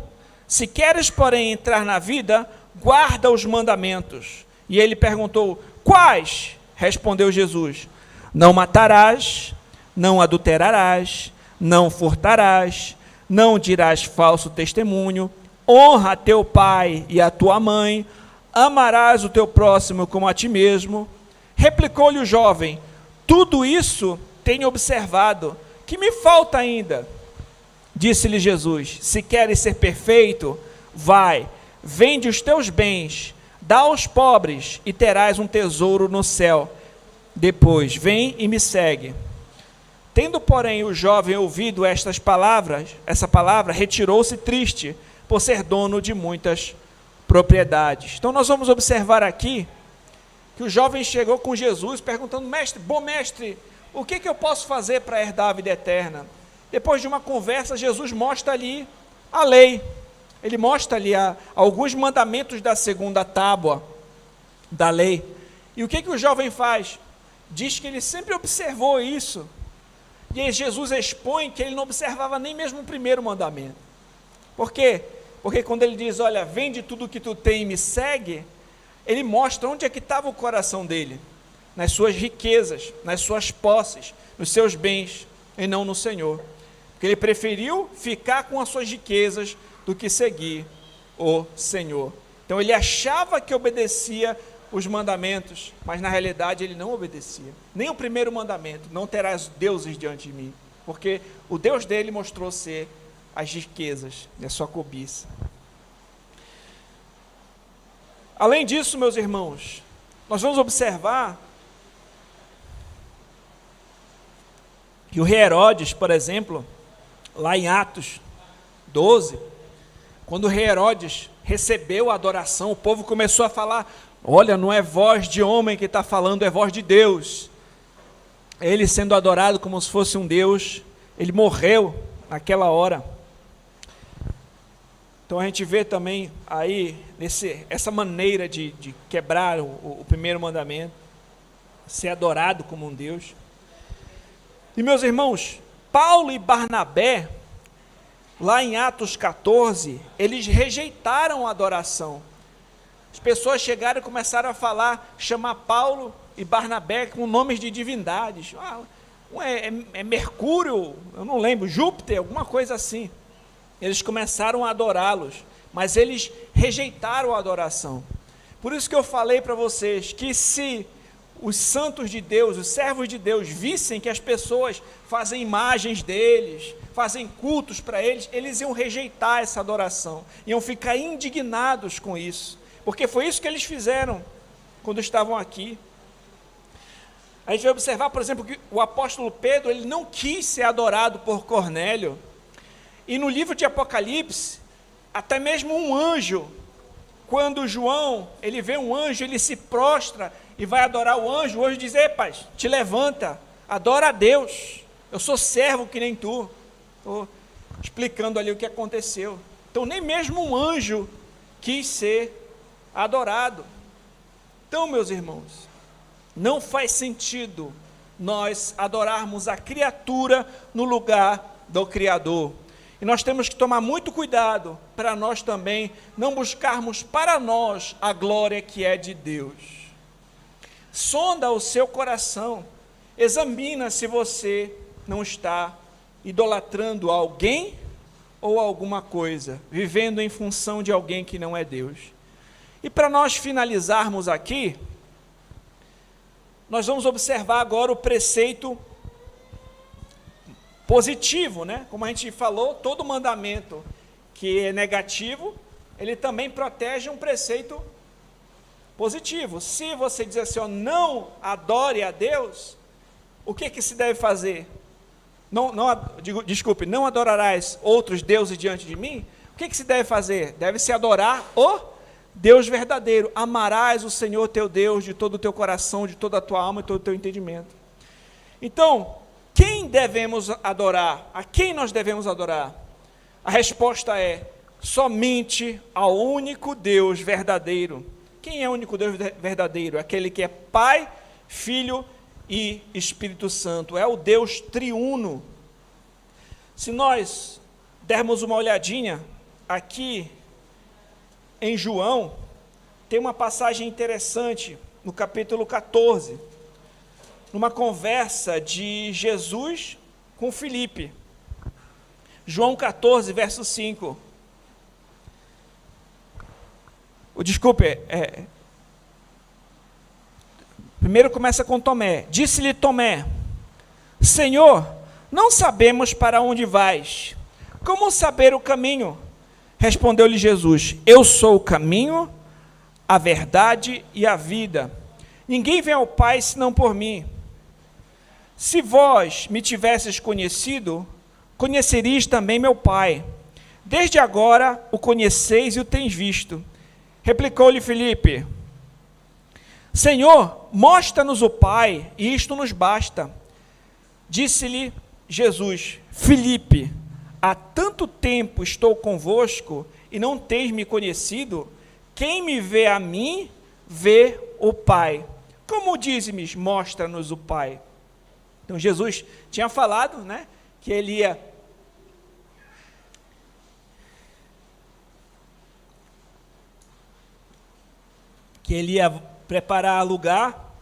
[SPEAKER 1] Se queres, porém, entrar na vida, guarda os mandamentos. E ele perguntou: quais? Respondeu Jesus: não matarás, não adulterarás, não furtarás, não dirás falso testemunho, honra a teu pai e a tua mãe, amarás o teu próximo como a ti mesmo. Replicou-lhe o jovem: tudo isso tenho observado, que me falta ainda? Disse-lhe Jesus: se queres ser perfeito, vai, vende os teus bens, dá aos pobres e terás um tesouro no céu. Depois, vem e me segue. Tendo, porém, o jovem ouvido essa palavra, retirou-se triste, por ser dono de muitas propriedades. Então nós vamos observar aqui que o jovem chegou com Jesus perguntando: mestre, bom mestre, o que eu posso fazer para herdar a vida eterna? Depois de uma conversa, Jesus mostra ali a lei, ele mostra ali alguns mandamentos da segunda tábua da lei. E o que o jovem faz? Diz que ele sempre observou isso, e aí Jesus expõe que ele não observava nem mesmo o primeiro mandamento. Por quê? Porque quando ele diz: olha, vende tudo o que tu tem e me segue, ele mostra onde é que estava o coração dele, nas suas riquezas, nas suas posses, nos seus bens, e não no Senhor. Porque ele preferiu ficar com as suas riquezas do que seguir o Senhor. Então ele achava que obedecia os mandamentos, mas na realidade ele não obedecia. Nem o primeiro mandamento, não terás deuses diante de mim, porque o Deus dele mostrou ser as riquezas e a sua cobiça. Além disso, meus irmãos, nós vamos observar que o rei Herodes, por exemplo, lá em Atos 12, quando o rei Herodes recebeu a adoração, o povo começou a falar: olha, não é voz de homem que está falando, é voz de Deus. Ele sendo adorado como se fosse um Deus, ele morreu naquela hora. Então a gente vê também aí essa maneira de quebrar o primeiro mandamento, ser adorado como um Deus. E meus irmãos, Paulo e Barnabé, lá em Atos 14, eles rejeitaram a adoração. As pessoas chegaram e começaram a falar, chamar Paulo e Barnabé com nomes de divindades. É Mercúrio, eu não lembro, Júpiter, alguma coisa assim. Eles começaram a adorá-los, mas eles rejeitaram a adoração. Por isso que eu falei para vocês que se os santos de Deus, os servos de Deus, vissem que as pessoas fazem imagens deles, fazem cultos para eles, eles iam rejeitar essa adoração, iam ficar indignados com isso, porque foi isso que eles fizeram quando estavam aqui. A gente vai observar, por exemplo, que o apóstolo Pedro, ele não quis ser adorado por Cornélio, e no livro de Apocalipse, até mesmo um anjo, quando João, ele vê um anjo, ele se prostra e vai adorar o anjo diz: ei, pai, te levanta, adora a Deus, eu sou servo que nem tu. Estou explicando ali o que aconteceu. Então nem mesmo um anjo quis ser adorado. Então, meus irmãos, não faz sentido nós adorarmos a criatura no lugar do Criador. E nós temos que tomar muito cuidado para nós também não buscarmos para nós a glória que é de Deus. Sonda o seu coração, examina se você não está idolatrando alguém ou alguma coisa, vivendo em função de alguém que não é Deus. E para nós finalizarmos aqui, nós vamos observar agora o preceito positivo, né? Como a gente falou, todo mandamento que é negativo, ele também protege um preceito positivo. Se você diz assim, não adore a Deus, o que se deve fazer? Não adorarás outros deuses diante de mim? O que se deve fazer? Deve-se adorar o Deus verdadeiro. Amarás o Senhor teu Deus de todo o teu coração, de toda a tua alma e todo o teu entendimento. Então, quem devemos adorar? A quem nós devemos adorar? A resposta é: somente ao único Deus verdadeiro. Quem é o único Deus verdadeiro? Aquele que é Pai, Filho e Espírito Santo. É o Deus triuno. Se nós dermos uma olhadinha aqui em João, tem uma passagem interessante no capítulo 14, numa conversa de Jesus com Filipe. João 14, verso 5. Primeiro começa com Tomé. Disse-lhe Tomé: Senhor, não sabemos para onde vais. Como saber o caminho? Respondeu-lhe Jesus: Eu sou o caminho, a verdade e a vida. Ninguém vem ao Pai senão por mim. Se vós me tivesses conhecido, conheceríeis também meu Pai. Desde agora o conheceis e o tens visto. Replicou-lhe Filipe: Senhor, mostra-nos o Pai, e isto nos basta. Disse-lhe Jesus: Filipe, há tanto tempo estou convosco, e não tens me conhecido? Quem me vê a mim, vê o Pai. Como dizes-me, mostra-nos o Pai? Então Jesus tinha falado, né, que ele ia preparar lugar,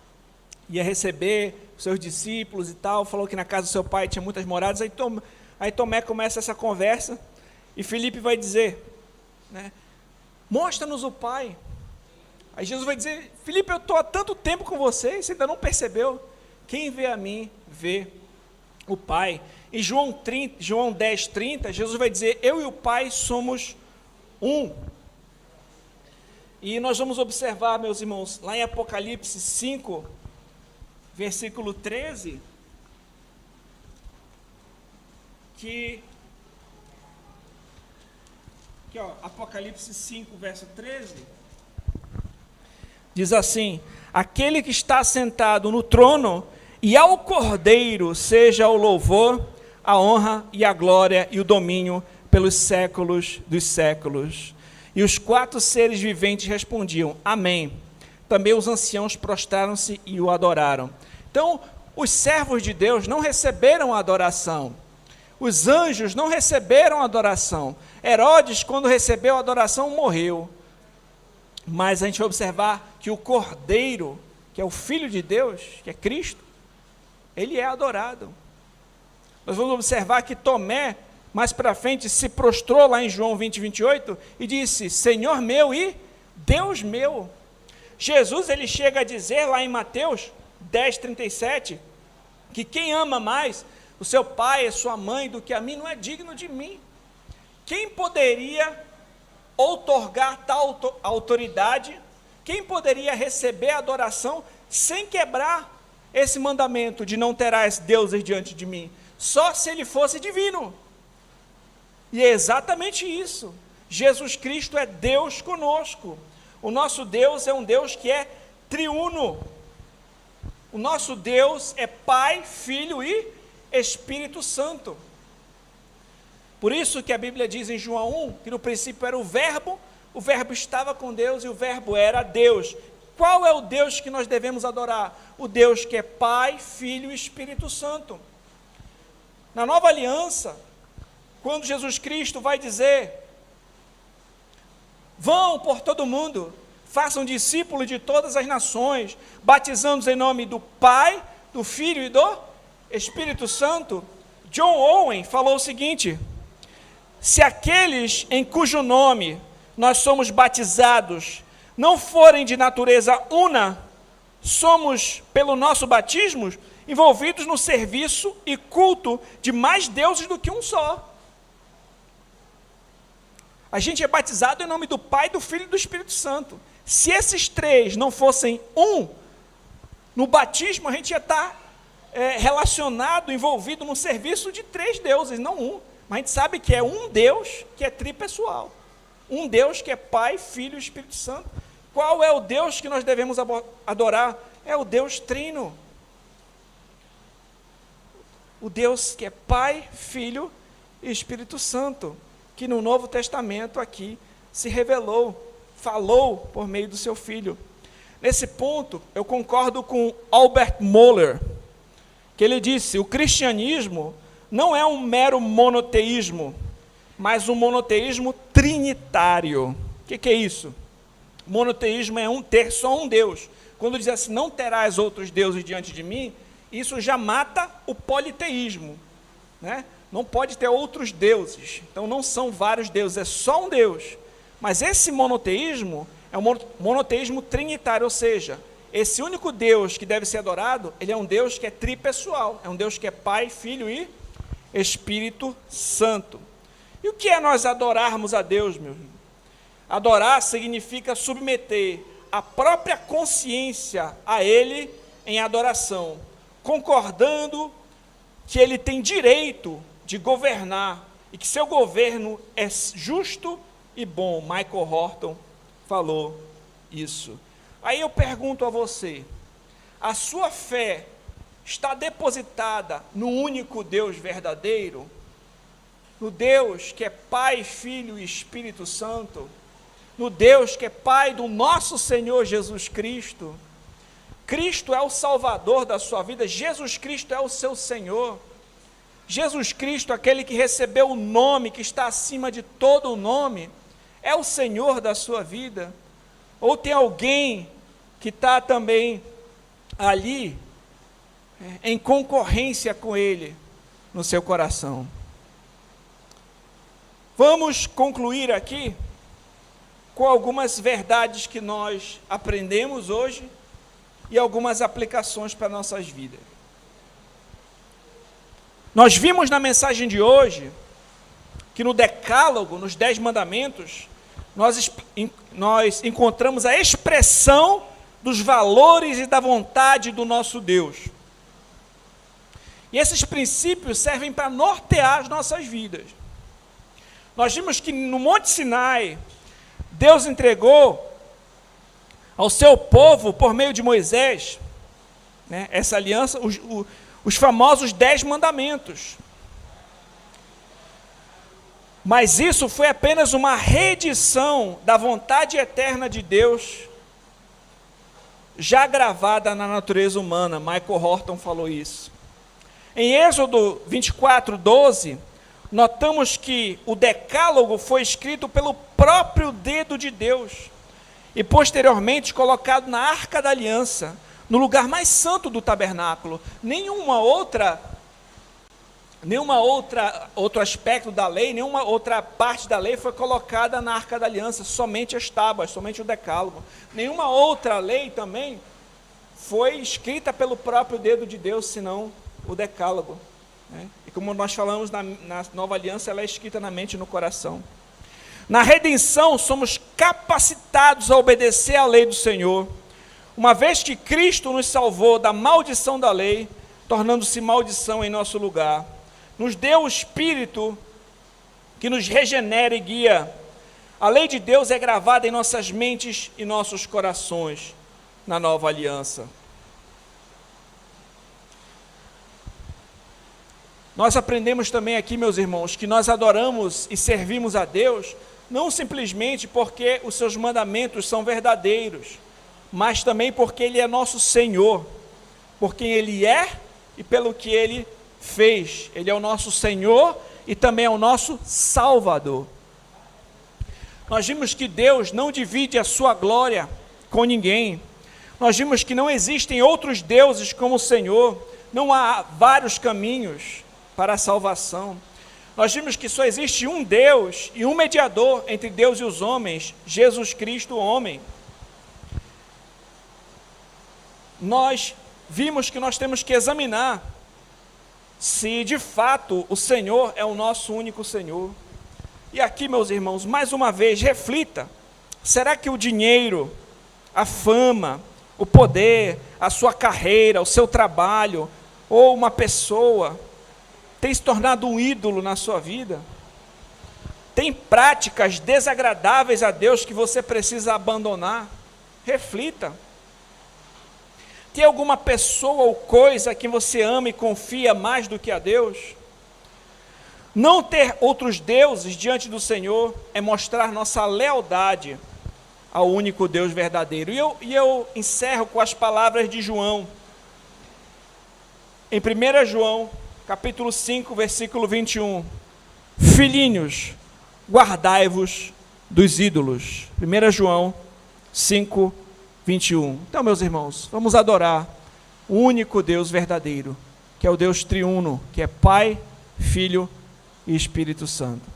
[SPEAKER 1] ia receber os seus discípulos e tal, falou que na casa do seu pai tinha muitas moradas. Aí Tomé começa essa conversa, e Filipe vai dizer, né, mostra-nos o Pai. Aí Jesus vai dizer, Filipe, eu estou há tanto tempo com você e você ainda não percebeu. Quem vê a mim, vê o Pai. Em João 10:30, Jesus vai dizer, eu e o Pai somos um. E nós vamos observar, meus irmãos, lá em Apocalipse 5, versículo 13, que ó, Apocalipse 5, verso 13, diz assim, aquele que está sentado no trono e ao Cordeiro seja o louvor, a honra e a glória e o domínio pelos séculos dos séculos. E os 4 seres viventes respondiam, amém. Também os anciãos prostraram-se e o adoraram. Então, os servos de Deus não receberam a adoração. Os anjos não receberam a adoração. Herodes, quando recebeu a adoração, morreu. Mas a gente vai observar que o Cordeiro, que é o Filho de Deus, que é Cristo, ele é adorado. Nós vamos observar que Tomé, mais para frente, se prostrou lá em João 20:28 e disse, Senhor meu e Deus meu. Jesus, ele chega a dizer lá em Mateus 10:37, que quem ama mais o seu pai e sua mãe do que a mim, não é digno de mim. Quem poderia outorgar tal autoridade? Quem poderia receber a adoração sem quebrar esse mandamento de não terás deuses diante de mim? Só se ele fosse divino. E é exatamente isso. Jesus Cristo é Deus conosco. O nosso Deus é um Deus que é triuno. O nosso Deus é Pai, Filho e Espírito Santo. Por isso que a Bíblia diz em João 1, que no princípio era o Verbo estava com Deus e o Verbo era Deus. Qual é o Deus que nós devemos adorar? O Deus que é Pai, Filho e Espírito Santo. Na nova aliança, quando Jesus Cristo vai dizer, vão por todo mundo, façam discípulos de todas as nações, batizando-os em nome do Pai, do Filho e do Espírito Santo, John Owen falou o seguinte, se aqueles em cujo nome nós somos batizados não forem de natureza una, somos, pelo nosso batismo, envolvidos no serviço e culto de mais deuses do que um só. A gente é batizado em nome do Pai, do Filho e do Espírito Santo. Se esses 3 não fossem um, no batismo a gente ia estar relacionado, envolvido no serviço de 3 deuses, não um. Mas a gente sabe que é um Deus que é tripessoal. Um Deus que é Pai, Filho e Espírito Santo. Qual é o Deus que nós devemos adorar? É o Deus Trino. O Deus que é Pai, Filho e Espírito Santo, que no Novo Testamento aqui se revelou, falou por meio do seu Filho. Nesse ponto, eu concordo com Albert Mohler, que ele disse, o cristianismo não é um mero monoteísmo, mas um monoteísmo trinitário. O que é isso? Monoteísmo é ter só um Deus. Quando diz assim, não terás outros deuses diante de mim, isso já mata o politeísmo, né? Não pode ter outros deuses, então não são vários deuses, é só um Deus. Mas esse monoteísmo é um monoteísmo trinitário, ou seja, esse único Deus que deve ser adorado, ele é um Deus que é tripessoal, é um Deus que é Pai, Filho e Espírito Santo. E o que é nós adorarmos a Deus, meu irmão? Adorar significa submeter a própria consciência a Ele em adoração, concordando que Ele tem direito de governar e que seu governo é justo e bom. Michael Horton falou isso. Aí eu pergunto a você, a sua fé está depositada no único Deus verdadeiro? No Deus que é Pai, Filho e Espírito Santo? No Deus que é Pai do nosso Senhor Jesus Cristo? Cristo é o Salvador da sua vida, Jesus Cristo é o seu Senhor. Jesus Cristo, aquele que recebeu o nome que está acima de todo o nome, é o Senhor da sua vida? Ou tem alguém que está também ali, em concorrência com Ele, no seu coração? Vamos concluir aqui com algumas verdades que nós aprendemos hoje e algumas aplicações para nossas vidas. Nós vimos na mensagem de hoje que no Decálogo, nos 10 mandamentos, nós encontramos a expressão dos valores e da vontade do nosso Deus. E esses princípios servem para nortear as nossas vidas. Nós vimos que no Monte Sinai, Deus entregou ao seu povo, por meio de Moisés, né, essa aliança, os famosos 10 mandamentos. Mas isso foi apenas uma reedição da vontade eterna de Deus, já gravada na natureza humana. Michael Horton falou isso. Em Êxodo 24, 12, notamos que o Decálogo foi escrito pelo próprio dedo de Deus e posteriormente colocado na Arca da Aliança, no lugar mais santo do tabernáculo. Outro aspecto da lei, nenhuma outra parte da lei foi colocada na Arca da Aliança, somente as tábuas, somente o Decálogo. Nenhuma outra lei também foi escrita pelo próprio dedo de Deus, senão o Decálogo, né? E como nós falamos na Nova Aliança, ela é escrita na mente e no coração. Na redenção, somos capacitados a obedecer à lei do Senhor, uma vez que Cristo nos salvou da maldição da lei, tornando-se maldição em nosso lugar. Nos deu o Espírito que nos regenera e guia. A lei de Deus é gravada em nossas mentes e nossos corações na Nova Aliança. Nós aprendemos também aqui, meus irmãos, que nós adoramos e servimos a Deus não simplesmente porque os seus mandamentos são verdadeiros, mas também porque Ele é nosso Senhor, por quem Ele é e pelo que Ele fez. Ele é o nosso Senhor e também é o nosso Salvador. Nós vimos que Deus não divide a sua glória com ninguém. Nós vimos que não existem outros deuses como o Senhor, não há vários caminhos para a salvação. Nós vimos que só existe um Deus e um mediador entre Deus e os homens, Jesus Cristo, homem. Nós vimos que nós temos que examinar se de fato o Senhor é o nosso único Senhor. E aqui, meus irmãos, mais uma vez, reflita: será que o dinheiro, a fama, o poder, a sua carreira, o seu trabalho, ou uma pessoa, tem se tornado um ídolo na sua vida? Tem práticas desagradáveis a Deus que você precisa abandonar? Reflita. Tem alguma pessoa ou coisa que você ama e confia mais do que a Deus? Não ter outros deuses diante do Senhor é mostrar nossa lealdade ao único Deus verdadeiro. E eu encerro com as palavras de João. Em 1 João, capítulo 5, versículo 21. Filhinhos, guardai-vos dos ídolos. 1 João 5, 21. Então, meus irmãos, vamos adorar o único Deus verdadeiro, que é o Deus triuno, que é Pai, Filho e Espírito Santo.